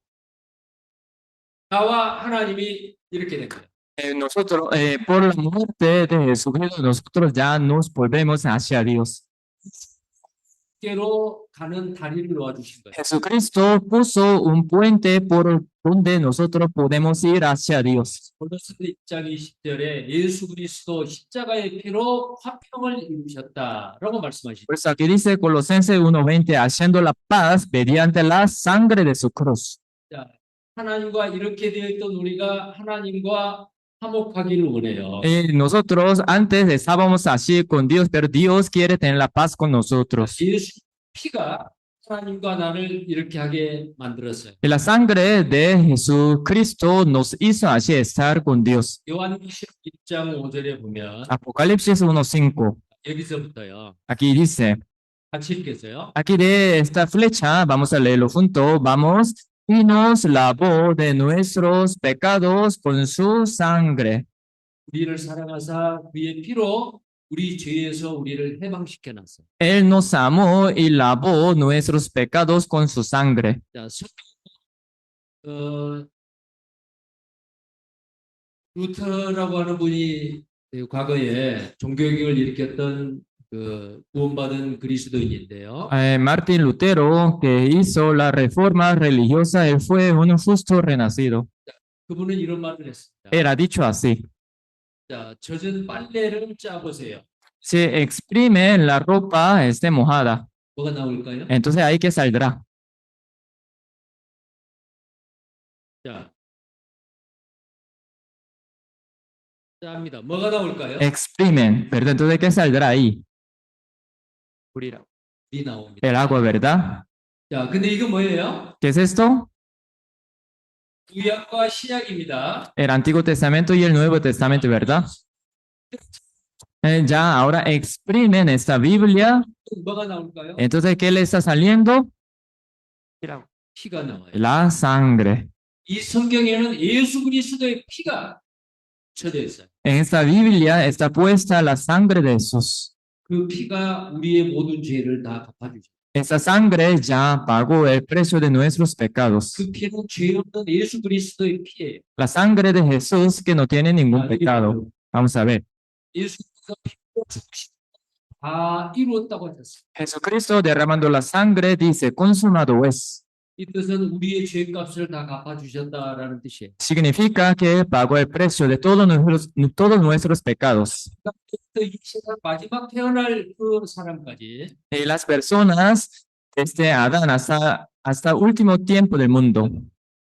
나와 하나님이 이렇게 된 거예요. Nosotros, por la muerte de Jesucristo, nosotros ya nos volvemos hacia Dios. 깨로 가는 다리를 놓아주신 거예요. Jesucristo puso un puente por donde nosotros podemos ir hacia Dios. 골로새 1장 20절에 예수 그리스도 십자가의 피로 화평을 이루셨다라고 말씀하시죠. Pues aquí dice Colosenses 1:20, haciendo la paz mediante la sangre de su cruz. 자, 하나님과 이렇게 되어 있던 우리가 하나님과 화목하기를 원해요. Nosotros antes estábamos así con Dios, pero Dios quiere tener la paz con nosotros. 예수 피가 하나님과 나를 이렇게 하게 만들었어요. Y la sangre de Jesucristo nos hizo así estar con Dios. 요한계시록 1장 5절에 보면 Apocalipsis 1:5. 여기서부터요. Aquí dice, 같이 읽겠어요. aquí de esta flecha, vamos a leerlo junto, vamos, y nos lavó de nuestros pecados con su sangre. 우리를 사랑하사 그의 피로 우리 죄에서 우리를 해방시켜 놨어요. Él nos amó y lavó nuestros pecados con su sangre. 자, 루터라고 하는 분이 과거에 종교개혁을 일으켰던 그 구원받은 그리스도인인데요. Martín Lutero, que hizo la reforma religiosa, él fue un justo renacido. 그분은 이런 말을 했습니다. Era dicho así, 자, 젖은 빨래를 짜보세요. si exprime la ropa esté mojada, 뭐가 나올까요? entonces ahí que saldrá. 자, 짭니다. 뭐가 나올까요? Exprimen, ¿verdad? Entonces ¿qué saldrá ahí? 물이 나옵니다. El agua, ¿verdad? 자, 근데 이거 뭐예요? ¿Qué es esto? 구약과 신약입니다. El Antiguo Testamento y el Nuevo Testamento, ¿verdad? Ya ahora exprimen esta Biblia, 뭐가 나올까요? entonces ¿qué le está saliendo? 피가 나와요. La sangre. 이 성경에는 예수 그리스도의 피가 묻혀져 있어요. En esta Biblia está puesta la sangre de Jesús. 그 피가 우리의 모든 죄를 다 갚아주죠. Esa sangre ya pagó el precio de nuestros pecados. 그 피는 죄 없는 예수 그리스도의 피예요. La sangre de Jesús que no tiene ningún pecado. Vamos a ver. 예수께서 피로 죽으시고 다 이루었다고 하셨어요. Jesucristo derramando la sangre dice, consumado es. 이 뜻은 우리의 죄값을 다 갚아주셨다라는 뜻이에요. Significa que pagó el precio de todos nuestros pecados. 이 세상 마지막 태어날 그 사람까지 Y las personas desde Adán hasta último tiempo del mundo.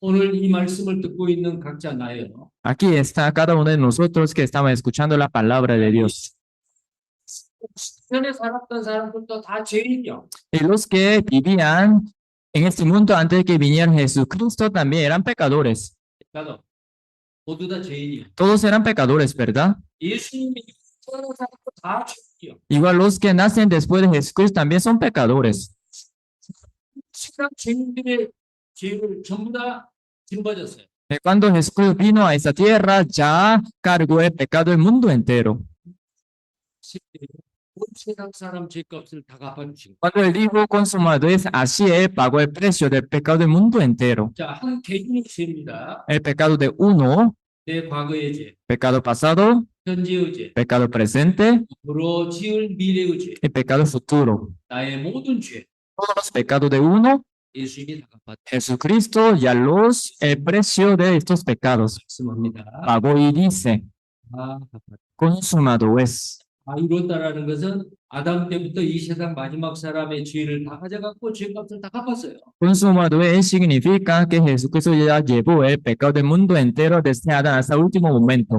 오늘 이 말씀을 듣고 있는 각자 나예요. Aquí está cada uno de nosotros que estamos escuchando la palabra de Dios. 전에 살았던 사람들도 다 죄인이요. Y los que vivían en este mundo antes de que viniera Jesucristo también eran pecadores. 나도 모두 다 죄인이요. Todos eran pecadores, ¿verdad? 예수님이 전에 살았던 다 죄인이요. Igual los que nacen después de Jesucristo también son pecadores. 세상 죄인들의 죄를 전부 다 짊어졌어요. Cuando Jesús vino a esta tierra, ya cargó el pecado del mundo entero. 온 세상 사람 죄값을 다 갚아주신 거예요. Cuando él dijo consumado es, así él pagó el precio del pecado del mundo entero. 자, 한 개인의 죄입니다. El pecado de uno, 내 과거의 죄, pecado pasado, 현재의 죄, pecado presente 앞으로 지을 미래의 죄, y pecado futuro. 나의 모든 죄, Todos los pecados de uno, 예수님이 다 갚았다 Jesucristo ya el precio de estos pecados 말씀합니다. pagó y dice, 다 갚았다. consumado es. 다 이뤘다라는 것은 아담 때부터 이 세상 마지막 사람의 죄를 다 가져갔고 죄값을 다 갚았어요. Consumado es significa que Jesucristo ya llevó el pecado del mundo entero desde Adán hasta el último momento.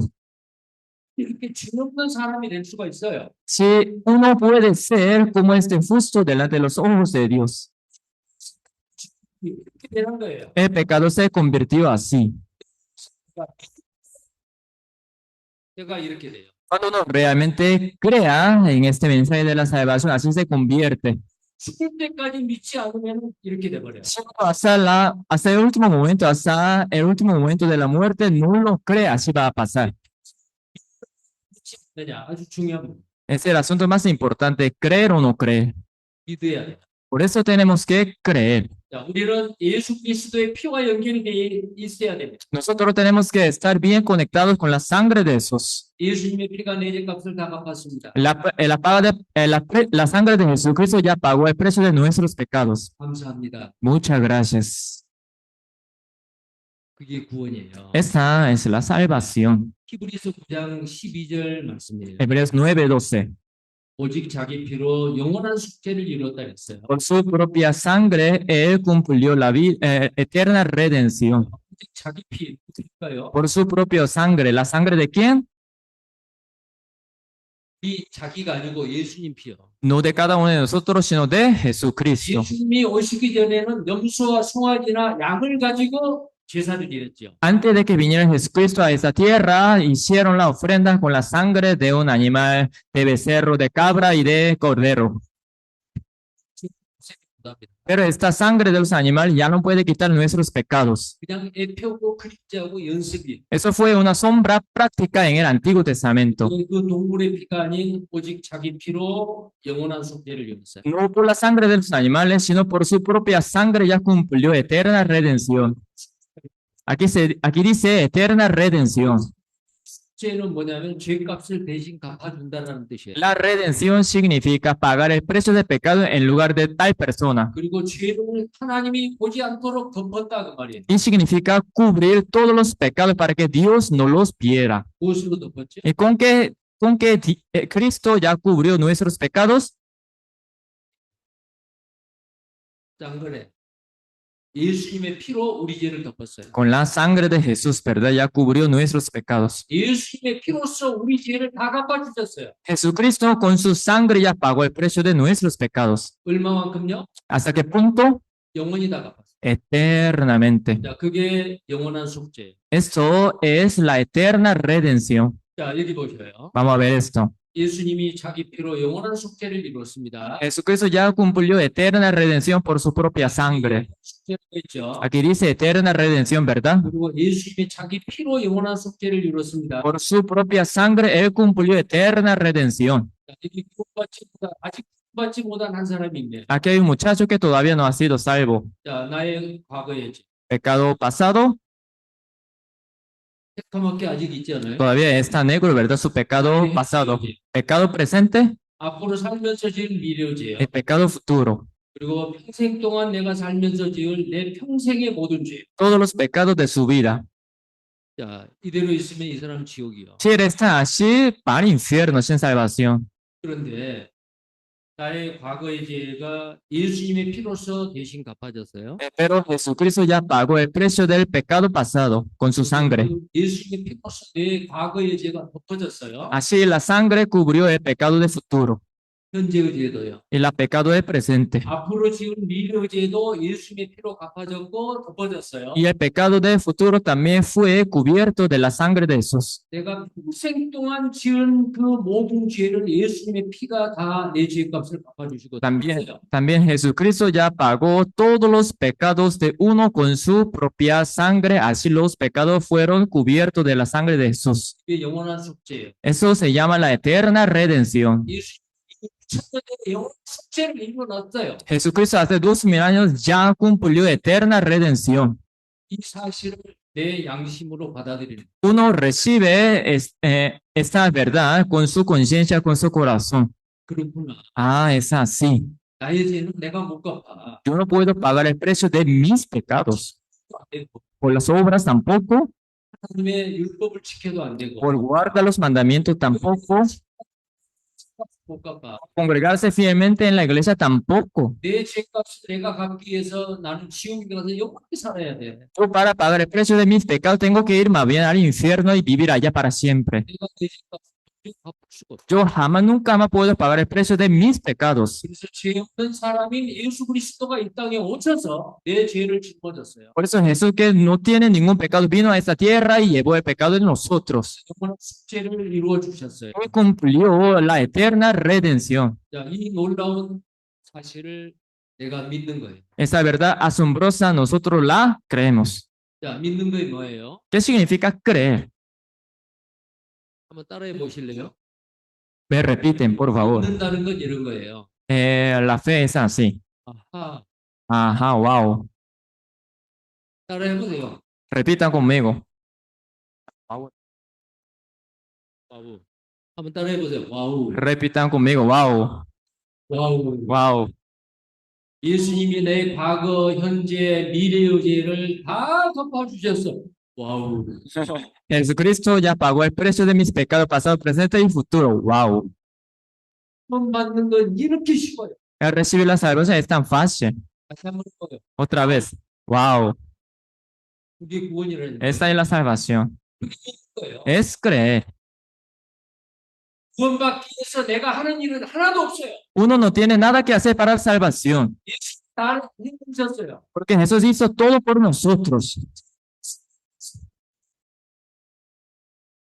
이렇게 죄 없는 사람이 될 수가 있어요. Si uno puede ser como este justo delante de los ojos de Dios, 이렇게 되는 거예요. el pecado se convirtió así. 제가 이렇게 돼요. Cuando uno realmente crea en este mensaje de la salvación, así se convierte. 죽을 때까지 믿지 않으면 이렇게 돼버려요. Si uno hasta el último momento, hasta el último momento de la muerte, no lo cree, así va a pasar. 믿지 않느냐 아주 중요한 거예요. Es el asunto más importante, creer o no creer. 믿어야 돼요. Por eso tenemos que creer. 자, 우리는 예수 그리스도의 피와 연결이 돼 있어야 됩니다. Nosotros tenemos que estar bien conectados con la sangre de Jesús. 예수님의 피가 내 죄값을 다 갚았습니다. La sangre de Jesucristo ya pagó el precio de nuestros pecados. 감사합니다. Muchas gracias. 그게 구원이에요. Esa es la salvación. 히브리서 9장 12절 말씀이에요. Hebreos 9:12. 오직 자기 피로 영원한 속죄를 이뤘다 했어요. Por su propia sangre, Él cumplió la eterna redención. 오직 자기 피 어떨까요? Por su propia sangre. ¿La sangre de quién? 이 자기가 아니고 예수님 피요. No de cada uno de nosotros, sino de Jesucristo. 예수님이 오시기 전에는 염소와 송아지나 양을 가지고 제사를 드렸죠. Antes de que viniera Jesucristo a esta tierra, hicieron la ofrenda con la sangre de un animal, de becerro, de cabra y de cordero. Pero esta sangre de los animales ya no puede quitar nuestros pecados. 그냥 애표고 그림자고 연습이. Eso fue una sombra práctica en el Antiguo Testamento. 그 동물의 피가 아닌 오직 자기 피로 영원한 속죄를 이뤘어요. No por la sangre de los animales, sino por su propia sangre ya cumplió eterna redención. Aquí dice eterna redención. 속죄는 뭐냐면 죄값을 대신 갚아준다는 뜻이에요. La redención significa pagar el precio de pecado en lugar de tal persona. 그리고 죄를 하나님이 보지 않도록 덮었다 그 말이에요. Y significa cubrir todos los pecados para que Dios no los viera. 무엇으로 덮었죠? ¿Y con qué Cristo ya cubrió nuestros pecados? 딴 거래. 예수님의 피로 우리 죄를 덮었어요. Con la sangre de Jesús, ¿verdad? Ya cubrió nuestros pecados. 예수님의 피로써 우리 죄를 다 갚아주셨어요. Jesucristo con su sangre ya pagó el precio de nuestros pecados. 얼마만큼요? ¿Hasta qué punto? 영원히 다 갚았어요. Eternamente. 자, 그게 영원한 속죄예요. Esto es la eterna redención. 자, 여기 보셔요. Vamos a ver esto. 예수님이 자기 피로 영원한 속죄를 이뤘습니다. Jesucristo ya cumplió eterna redención por su propia sangre. 속죄가 있죠. Aquí dice eterna redención, ¿verdad? 그리고 예수님이 자기 피로 영원한 속죄를 이뤘습니다. Por su propia sangre, Él cumplió eterna redención. 자, 여기 아직 구원받지 못한 한 사람이 있네. Aquí hay un muchacho que todavía no ha sido salvo. 자, 나의 과거의 죄. Pecado pasado, 새까맣게 아직 있지 않아요? todavía está negro, ¿verdad? Su pecado pasado. Pecado presente, 앞으로 살면서 지을 미래죄예요. el pecado futuro. 그리고 평생 동안 내가 살면서 지을 내 평생의 모든 죄. Todos los pecados de su vida. 자, 이대로 있으면 이 사람 지옥이요. Si él está así, para el infierno sin salvación. 그런데 나의 과거의 죄가 예수님의 피로서 대신 갚아졌어요. Pero Jesucristo ya pagó el precio del pecado pasado con su sangre. 예수님의 피로서 내 과거의 죄가 덮어졌어요. Así la sangre cubrió el pecado del futuro 현재의 죄도요. y el pecado del presente. 앞으로 지은 미래의 죄도 예수님의 피로 갚아졌고 덮어졌어요. Y el pecado del futuro también fue cubierto de la sangre de Jesús. 내가 평생 동안 지은 그 모든 죄를 예수님의 피가 다 내 죄값을 갚아주시고 También Jesucristo ya pagó todos los pecados de uno con su propia sangre. Así los pecados fueron cubiertos de la sangre de Jesús. 그게 영원한 속죄예요. Eso se llama la eterna redención. 예수님이 천년의 영원한 속죄를 이루어놨어요. Jesucristo hace 2000 años ya cumplió eterna redención. 이 사실을 내 양심으로 받아들이는. Uno recibe esta verdad con su conciencia, con su corazón. 그렇구나. Ah, es así. 나의 죄는 내가 못 갚아. Yo no puedo pagar el precio de mis pecados. 안 되고, Por las obras tampoco. 하나님의 율법을 지켜도 안 되고. Por guardar los mandamientos tampoco. 못 갚아. Congregarse fielmente en la iglesia tampoco. 내 죄값을 내가 갚기 위해서 나는 지옥에 가서 영원히 살아야 돼. Yo para pagar el precio de mis pecados tengo que ir más bien al infierno y vivir allá para siempre. 내가 내 죄값을 갚을 수가 없어요. Yo jamás, nunca más puedo pagar el precio de mis pecados. 그래서 죄 없는 사람인 예수 그리스도가 이 땅에 오셔서 내 죄를 짊어졌어요. Por eso Jesús, que no tiene ningún pecado, vino a esta tierra y llevó el pecado de nosotros. 영원한 숙제를 이루어 주셨어요. Él cumplió la eterna redención. 자, 이 놀라운 사실을 내가 믿는 거예요. Esa verdad asombrosa nosotros la creemos. 자, 믿는 게 뭐예요? ¿Qué significa creer? 한번 따라해 보실래요? Me repiten, por favor. 믿는다는 건 이런 거예요. La fe es así. 아하, Ajá, wow. 따라해 보세요. Repitan conmigo. 와우. 한번 따라해 보세요. 와우. Repitan conmigo. Wow. 와우. Wow. 예수님이 내 과거, 현재, 미래의 죄를 다 갚아주셨어. 와우. Jesucristo ya pagó el precio de mis pecados pasado, presente y futuro. Wow. 구원 받는 건 이렇게 쉬워요. El recibir la salvación es tan fácil. 다시 한번 해봐요. Otra vez. Wow. 그게 구원이라는 Esta es la salvación. 거예요. Es creer. 구원받기 위해서 내가 하는 일은 하나도 없어요. Uno no tiene nada que hacer para la salvación, 예수 나를 해주셨어요. porque Jesús hizo todo por nosotros.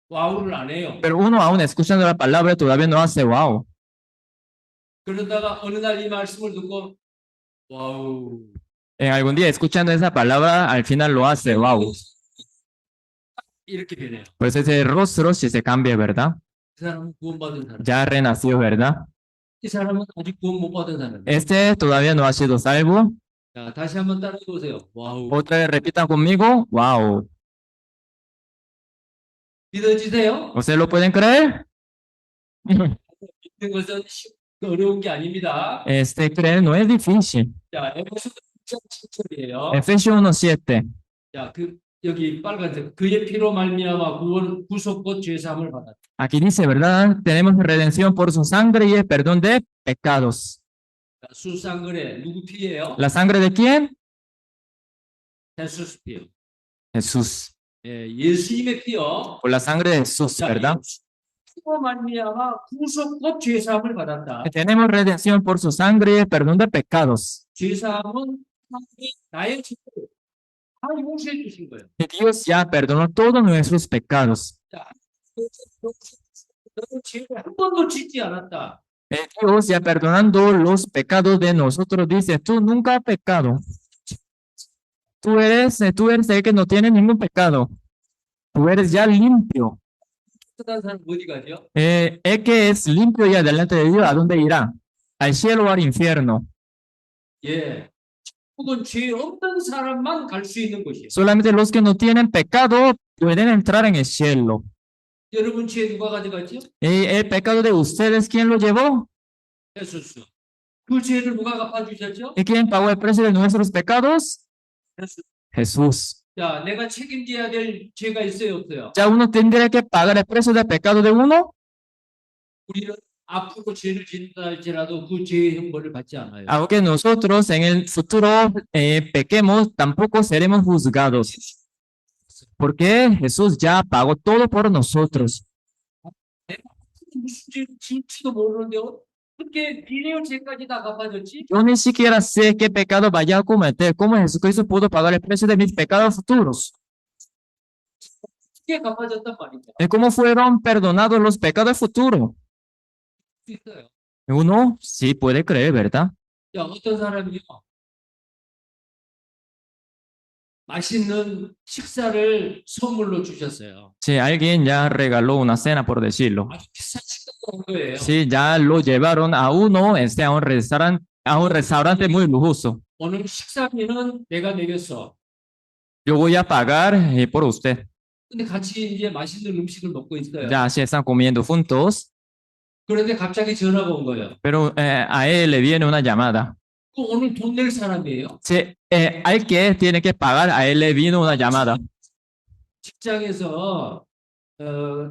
와우를 안 해요. Pero uno aún escuchando la palabra todavía no hace wow. 그러다가 어느 날 이 말씀을 듣고 와우. En algún día escuchando esa palabra, al final lo hace wow. 이렇게 되네요. Pues ese rostro sí se cambia, ¿verdad? 그 사람은 구원받은 사람. Ya renació, ¿verdad? 이 사람은 아직 구원 못 받은 사람. Este todavía no ha sido salvo. 자, 다시 한번 따라해 보세요. 와우. Otra vez repitan conmigo, wow. 믿어지세요? ¿Ustedes lo pueden creer? 믿는 것은 어려운 게 아닙니다. Creer no es difícil. 자, 에베소 7절이에요. Efesios 1:7. 자, 여기 빨간색 그의 피로 말미암아 구속 곧 죄 사함을 받았다. Aquí dice, ¿verdad? Tenemos redención por su sangre y el perdón de pecados. 자, 수상글에 누구 피예요? ¿La sangre de quién? 예수 피요. Jesús. 예, 예수님의 피요. Por la sangre de Jesús, 자, ¿verdad? 피로 말미암아 구속 곧 죄 사함을 받았다. Que tenemos redención por su sangre y el perdón de pecados. 죄 사함은 하나님이 나의 죄를 다 용서해 주신 거예요. Que Dios ya perdonó todos nuestros pecados. 자, 너는 죄를 한 번도 짓지 않았다. Dios ya perdonando los pecados de nosotros dice, tú nunca has pecado. Tú eres el que no tiene ningún pecado. Tú eres ya limpio. 깨끗한 사람 어디 가죠? El que es limpio ya delante de Dios, ¿a dónde irá? ¿Al cielo o al infierno? 예. 혹은 죄 없는 사람만 갈 수 있는 곳이에요. Solamente los que no tienen pecado pueden entrar en el cielo. 여러분 죄 누가 가져갔죠? El pecado de ustedes, ¿quién lo llevó? 예수스. 그 죄를 누가 갚아주셨죠? ¿Y quién pagó el precio de nuestros pecados? 예수. Jesús. 자, 내가 책임져야 될 죄가 있어요, 없어요? ¿Ya uno tendría que pagar el precio del pecado de uno? 우리는 앞으로 죄를 짓는다 할지라도 그 죄의 형벌을 받지 않아요. Aunque nosotros en el futuro pequemos, tampoco seremos juzgados. Porque Jesús ya pagó todo por nosotros. 무슨 죄를 지을지도 모르는데 어떻게 미래의 죄까지 다 갚아줬지? Yo ni siquiera sé qué pecado vaya a cometer. ¿Cómo Jesucristo pudo pagar el precio de mis pecados futuros? 어떻게 갚아줬단 말이죠. ¿Cómo fueron perdonados los pecados futuros? 있어요. Uno sí puede creer, ¿verdad? 자, 어떤 사람이요? 맛있는 식사를 선물로 주셨어요. Si alguien ya regaló una cena, por decirlo. 아주 비싼 식사를 한 거예요. Sí, ya lo llevaron a uno a un restaurante muy lujoso. 오늘 식사비는 내가 내겠어. Yo voy a pagar por usted. 근데 같이 이제 맛있는 음식을 먹고 있어요. Ya se están comiendo juntos, 그런데 갑자기 전화가 온 거예요. pero a él le viene una llamada. 그 오늘 돈 낼 사람이에요. Al que tiene que pagar, a él le vino una llamada. 직장에서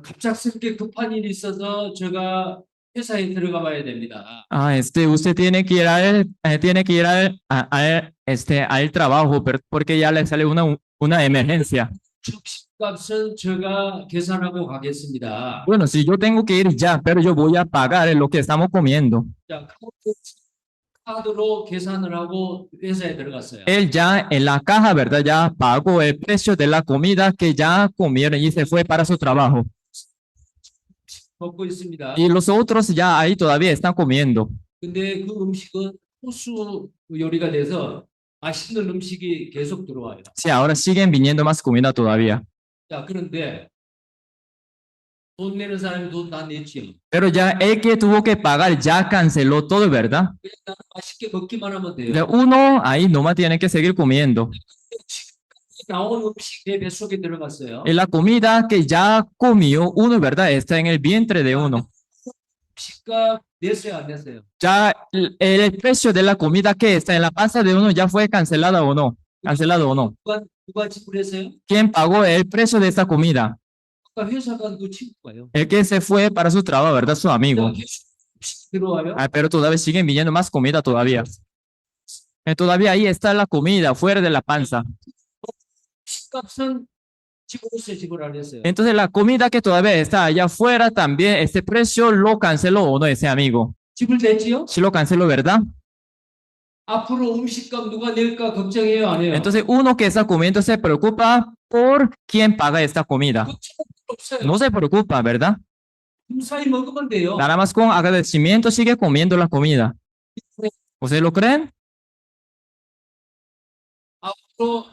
갑작스럽게 급한 일이 있어서 제가 회사에 들어가 봐야 됩니다. Usted tiene que ir al trabajo porque ya le sale una emergencia. 값은 제가 계산하고 가겠습니다. Bueno, si yo tengo que ir ya, pero yo voy a pagar lo que estamos comiendo. 자, 카드로 계산을 하고 회사에 들어갔어요. Él ya en la caja, ¿verdad? Ya pagó el precio de la comida que ya comieron y se fue para su trabajo. 먹고 있습니다. Y los otros ya ahí todavía están comiendo. 근데 그 음식은 호수 요리가 돼서 맛있는 음식이 계속 들어와요. Sí, ahora siguen viniendo más comida todavía. 자, 그런데 돈 내는 사람이 돈 다 냈지요. Pero ya el que tuvo que pagar ya canceló todo, ¿verdad? 그냥 나는 맛있게 먹기만 하면 De 돼요. uno ahí nomás tiene que seguir comiendo. 나온 음식 내 뱃속에 들어갔어요. Y la comida que ya comió uno, ¿verdad? Está en el vientre de uno. 음식값 냈어요, 안 냈어요? Ya el precio de la comida que está en la panza de uno ya fue cancelada o no. Cancelado o no. 누가 지불했어요? ¿Quién pagó el precio de esta comida? 아까 회사가 그 친구가요. El que se fue para su trabajo, ¿verdad? Su amigo. 음식 들어와요. Ah, pero todavía siguen viniendo más comida todavía. Todavía ahí está la comida fuera de la panza. 음식값은 지불했어요, 지불 안 했어요? Entonces la comida que todavía está allá afuera también, este precio lo canceló o no ese amigo. 지불됐지요? Sí lo canceló, ¿verdad? 앞으로 음식값 누가 낼까 걱정해요, 안 해요? Entonces uno que está comiendo se preocupa por quién paga esta comida. 없어요. No se preocupa, ¿verdad? 무사히 먹으면 돼요. Nada más con agradecimiento sigue comiendo la comida. ¿Ustedes lo creen? 앞으로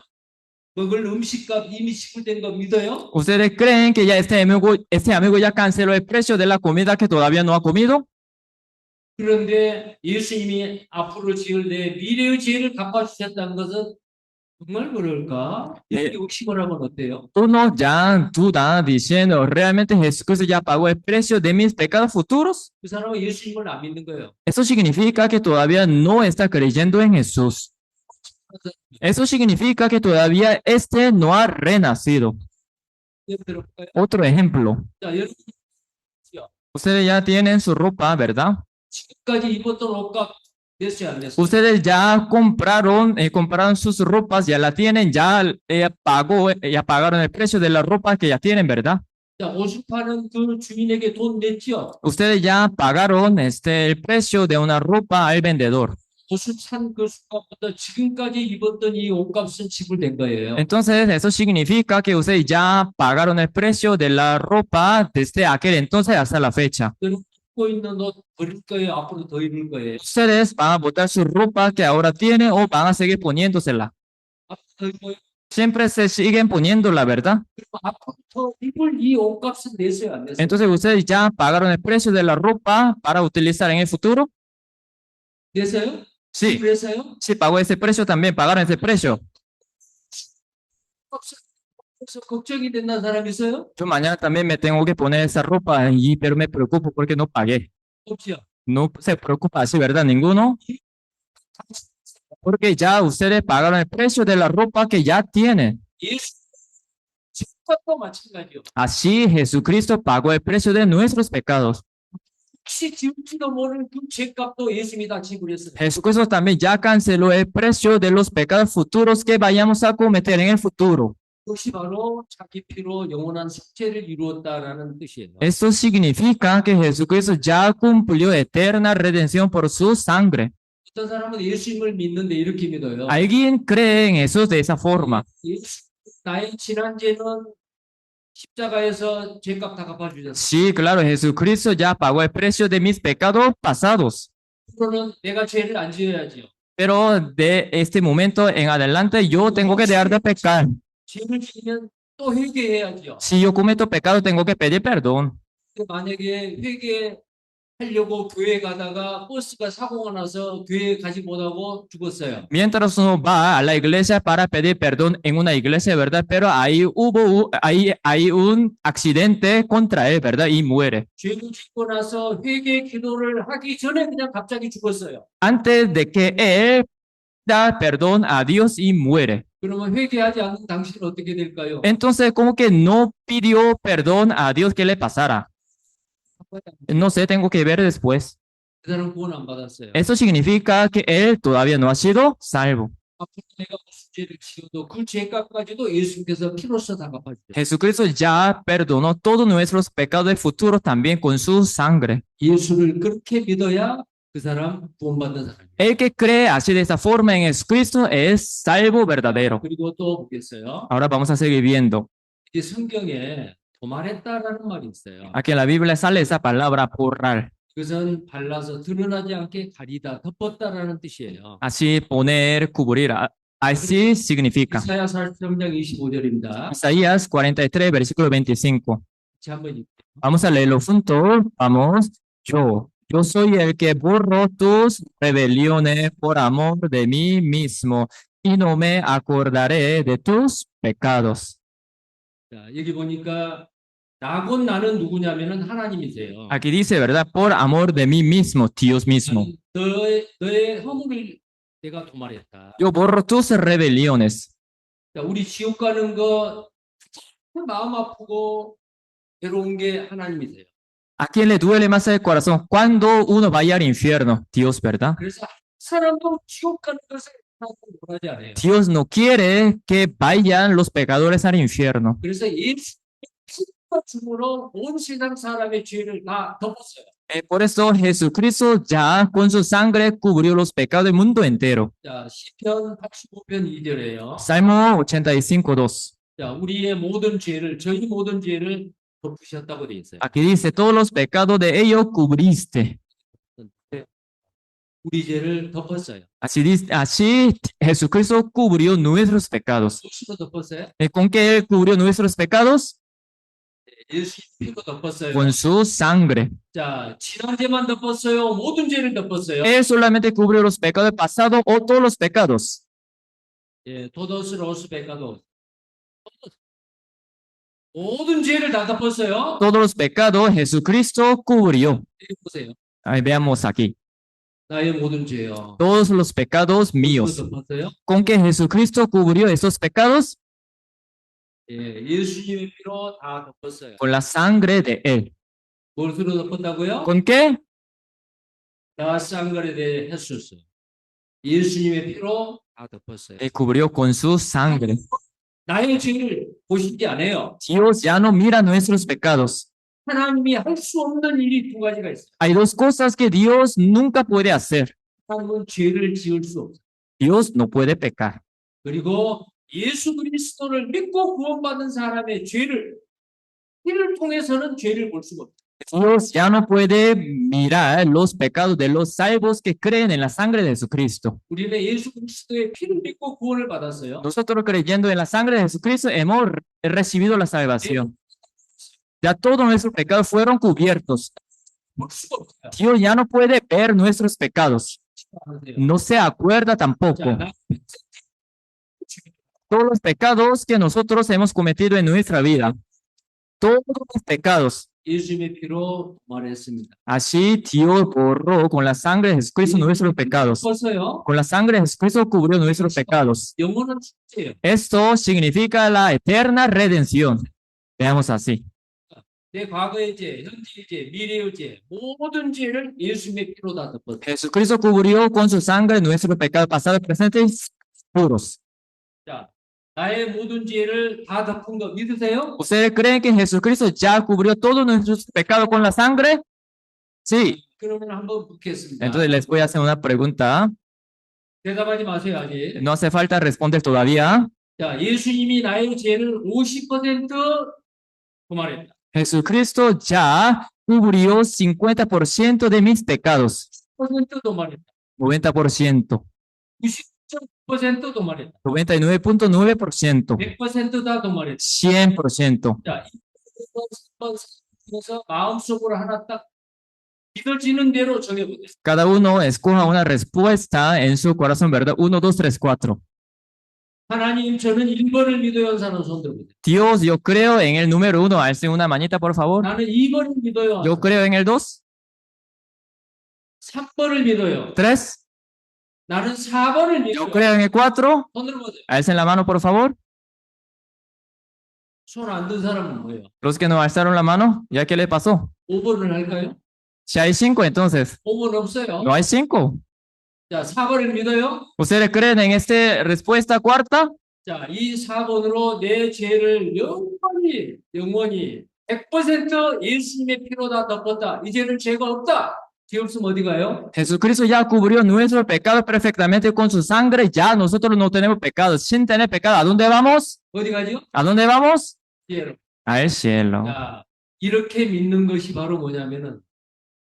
먹을 음식값 이미 지불된 거 믿어요? ¿Ustedes creen que ya este amigo ya canceló el precio de la comida que todavía no ha comido? 그런데 예수님이 앞으로 지을 내 미래의 죄를 갚아주셨다는 것은 정말 그럴까? 예. 이렇게 의심을 하면 어때요? Uno ya duda diciendo, ¿realmente Jesucristo ya pagó el precio de mis pecados futuros? 그 사람은 예수님을 안 믿는 거예요. Eso significa que todavía no está creyendo en Jesús. Eso significa que todavía este no ha renacido. 예를 들어볼까요? Otro ejemplo. 자, 여러분 Ustedes ya tienen su ropa, ¿verdad? 지금까지 입었던 옷값 냈어요, 안 냈어요? Ustedes ya compraron sus ropas, ya la tienen, ya pagaron el precio de la ropa que ya tienen, ¿verdad? 자, 옷을 파는 그 주인에게 돈 냈죠? Ustedes ya pagaron el precio de una ropa al vendedor. 옷을 산 그 수값보다 지금까지 입었던 이 옷값은 지불된 거예요. Entonces, eso significa que ustedes ya pagaron el precio de la ropa desde aquel entonces hasta la fecha. 입고 있는 옷 버릴 거예요? 앞으로 더 입을 거예요? Ustedes van a botar su ropa que ahora tienen o van a seguir poniéndosela. 앞으로 더 입어요? Siempre se siguen poniéndola, ¿verdad? 그럼 앞으로 더 입을 이 옷값은 냈어요, 안 냈어요? Entonces, ustedes ya pagaron el precio de la ropa para utilizar en el futuro. 냈어요? Sí, 지불했어요? sí, pagó ese precio también, pagaron ese precio. 그래서 걱정이 된다는 사람 있어요? Yo mañana también me tengo que poner esa ropa, pero me preocupo porque no pagué. 없죠. No se preocupa así, ¿verdad? Ninguno. Porque ya ustedes pagaron el precio de la ropa que ya tienen. 예수 지금도 마찬가지요. Así Jesucristo pagó el precio de nuestros pecados. 혹시 지울지도 모르는 그 죄값도 예수님이 다 지불했어요. Jesucristo también ya canceló el precio de los pecados futuros que vayamos a cometer en el futuro. 그것이 바로 자기 피로 영원한 속죄를 이루었다라는 뜻이에요. Eso significa que Jesucristo ya cumplió eterna redención por su sangre. 어떤 사람은 예수님을 믿는데 이렇게 믿어요. ¿Alguien cree en eso de esa forma? 예수, 나의 지난 죄는 십자가에서 죄값 다 갚아주셨어요. Sí, claro, Jesucristo ya pagó el precio de mis pecados pasados. 그러면 내가 죄를 안 지어야지요. Pero de este momento en adelante yo tengo que dejar de pecar. 죄를 지으면 또 회개해야지요. Si yo cometo pecado, tengo que pedir perdón. 만약에 회개하려고 교회 가다가 버스가 사고가 나서 교회 가지 못하고 죽었어요. Mientras uno va a la iglesia para pedir perdón en una iglesia, ¿verdad? Pero ahí hay un accidente contra él, ¿verdad? Y muere. 죄를 짓고 나서 회개 기도를 하기 전에 그냥 갑자기 죽었어요. Antes de que él da perdón a Dios y muere. 그러면 회개하지 않는 당신은 어떻게 될까요? Entonces, como que no pidió perdón a Dios que le pasara. No sé, tengo que ver después. 그 사람 구원 안 받았어요. Eso significa que él todavía no ha sido salvo. 앞으로 내가 무슨 죄를 지어도 그 죄값까지도 예수님께서 피로써 다 갚아주죠. Jesucristo ya perdonó todos nuestros pecados del futuro también con su sangre. 예수를 그렇게 믿어야 그 사람 구원받는 사람이에요. El que cree así de esta forma en Jesucristo es salvo verdadero. 그리고 또 보겠어요. Ahora vamos a seguir viendo. 이 성경에 도말했다라는 말이 있어요. Aquí en la Biblia sale esa palabra porrar. 그것은 발라서 드러나지 않게 가리다, 덮었다라는 뜻이에요. Así poner, cubrir. Así significa. 이사야 43장 25절입니다. Isaías 43, versículo 25. 같이 한번 읽게요. Vamos a leerlo juntos. Vamos. Yo soy el que borro tus rebeliones por amor de mí mismo y no me acordaré de tus pecados. 자, 여기 보니까 나곧 나는 누구냐면은 하나님이세요. Aquí dice, ¿verdad? Por amor de mí mismo, Dios mismo. 너의 허물을 내가 도말했다. Yo borro tus rebeliones. 자, 우리 지옥 가는 거 마음 아프고 괴로운 게 하나님이세요. ¿A quién le duele más el corazón? Cuando uno vaya al infierno, Dios, ¿verdad? 그래서 사람도 지옥 가는 것을 하나님 원하지 않아요. Dios no quiere que vayan los pecadores al infierno. 그래서 예수 피와 죽음으로 온 세상 사람의 죄를 다 덮었어요. Por eso Jesucristo ya con su sangre cubrió los pecados del mundo entero. 자, 시편 85편 2절에요. Salmo 85, 2. 자, 우리의 모든 죄를 저희 모든 죄를 덮으셨다고 돼 있어요. Aquí dice, todos los pecados de ellos cubriste. 우리 죄를 덮었어요. Así dice, así Jesucristo cubrió nuestros pecados. 수로 덮었어요. ¿Con qué él cubrió nuestros pecados? 예수 피로 덮었어요. Con su sangre. 자, 지난 죄만 덮었어요. 모든 죄를 덮었어요. Él solamente cubrió los pecados del pasado o todos los pecados. 예, todos los pecados. 모든 죄를 다 덮었어요. Todos los pecados Jesucristo cubrió. 여기 보세요. Ahí veamos aquí. 나의 모든 죄요. Todos los pecados míos. 덮었어요. ¿Con qué Jesucristo cubrió esos pecados? 예, 예수님의 피로 다 덮었어요. Con la sangre de él. 무엇으로 덮었다고요? ¿Con qué? 나 쌍거에 대해 헬수스. 예수님의 피로 다 덮었어요. Él cubrió con su sangre. 나의 죄를 보시지 않아요. Dios ya no mira nuestros pecados. 하나님이 할 수 없는 일이 두 가지가 있어요. Hay dos cosas que Dios nunca puede hacer. 하나님은 죄를 지을 수 없어요. Dios no puede pecar. 그리고 예수 그리스도를 믿고 구원받은 사람의 죄를 피를 통해서는 죄를 볼 수가 없어요. Dios ya no puede mirar los pecados de los salvos que creen en la sangre de Jesucristo. 우리는 예수 그리스도의 피를 믿고 구원을 받았어요. Nosotros creyendo en la sangre de Jesucristo hemos recibido la salvación. Ya todos nuestros pecados fueron cubiertos. 볼 수가 없어요. Dios ya no puede ver nuestros pecados. No se acuerda tampoco. 자, Todos los pecados que nosotros hemos cometido en nuestra vida. Todos los pecados. 예수님의 피로 말했습니다. Así Dios borró con la sangre de Jesucristo nuestros pecados. 덮었어요. Con la sangre de Jesucristo cubrió nuestros pecados. 영원한 축제예요. Esto significa la eterna redención. Veamos así. 내 과거의 죄, 현재의 죄, 미래의 죄, 모든 죄를 예수님의 피로 다 덮었어요. Jesucristo cubrió con su sangre nuestros pecados pasados, presentes, futuros. 자, 나의 모든 죄를 다 덮은 거 믿으세요? ¿Ustedes creen que Jesucristo ya cubrió todos nuestros pecados con la sangre? Sí. 그러면 한번 묻겠습니다. Entonces les voy a hacer una pregunta. 대답하지 마세요, 아직. No hace falta responder todavía. 자, 예수님이 나의 죄를 50% 도말했다. Jesucristo ya cubrió 50% de mis pecados. 10% 도말했다. 90%. 90% 도말했다. 99.9%. 100%다 도말했다. 100%. 자, 이래서 마음속으로 하나 딱 믿어지는 대로 정해보세요. Cada uno escoja una respuesta en su corazón, ¿verdad? 1, 2, 3, 4. 하나님, 저는 1번을 믿어요. 사람 손 들어보세요. Dios, yo creo en el número 1. Alcen una manita, por favor. 나는 2번을 믿어요. Yo creo en el 2. 3번을 믿어요. 3. 나는 4번을 Yo 믿어요. creo en el 4. 손 들어보세요. Alcen la mano, por favor. 손 안 든 사람은 뭐예요? Los que no alzaron la mano, ¿ya qué le pasó? 5번을 할까요? Si hay 5, entonces. 5번 없어요. No hay 5. 자, 4번을 믿어요? ¿Ustedes creen en esta respuesta cuarta? 자, 이 4번으로 내 죄를 영원히 100% 예수님의 피로 다 덮었다. 이제는 죄가 없다. 죄 없으면 어디 가요? Jesucristo ya cubrió nuestros pecados perfectamente con su sangre. Ya nosotros no tenemos pecado. Sin tener pecado, ¿a dónde vamos? 어디 가죠? ¿A dónde vamos? 죄로. Al cielo. 자, 이렇게 믿는 것이 바로 뭐냐면은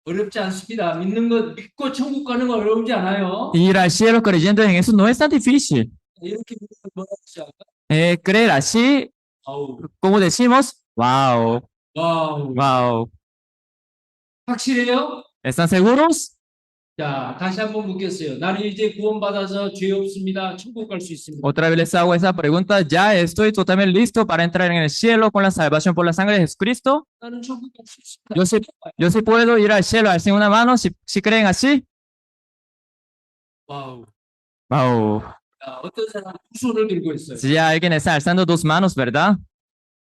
어렵지 않습니다. 믿는 것 믿고 천국 가는 거 어렵지 않아요. Ir al cielo creyendo en eso no es tan difícil. 이렇게 믿는 건 뭐라고 시작할까? Creer así, 아우, como decimos, wow, 와우. wow. 확실해요? ¿Están seguros? 자, 다시 한번 묻겠어요. 나는 이제 구원받아서 죄 없습니다. 천국 갈 수 있습니다. Otra vez les hago esa pregunta. ¿Ya estoy totalmente listo para entrar en el cielo con la salvación por la sangre de Jesucristo? 나는 천국 갈 수 있습니다. Yo sí puedo ir al cielo. Alcen una mano si creen así. 와우. Wow. 자, 어떤 사람 두 손을 들고 있어요. Si ya alguien está alzando dos manos, ¿verdad?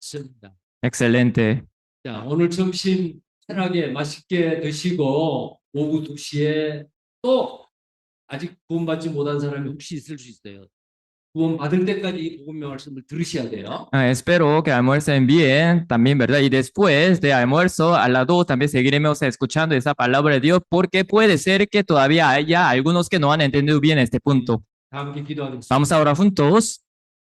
좋습니다. Excelente. 자, 오늘 점심 편하게 맛있게 드시고 오후 2시에 또 아직 구원받지 못한 사람이 혹시 있을 수 있어요. 구원받을 때까지 이 복음의 말씀을 들으셔야 돼요. Espero que almuercen bien también, ¿verdad? Y después de almuerzo, a las 2 también seguiremos escuchando esa palabra de Dios porque puede ser que todavía haya algunos que no han entendido bien este punto. 다 함께 기도하겠습니다. Vamos a orar juntos.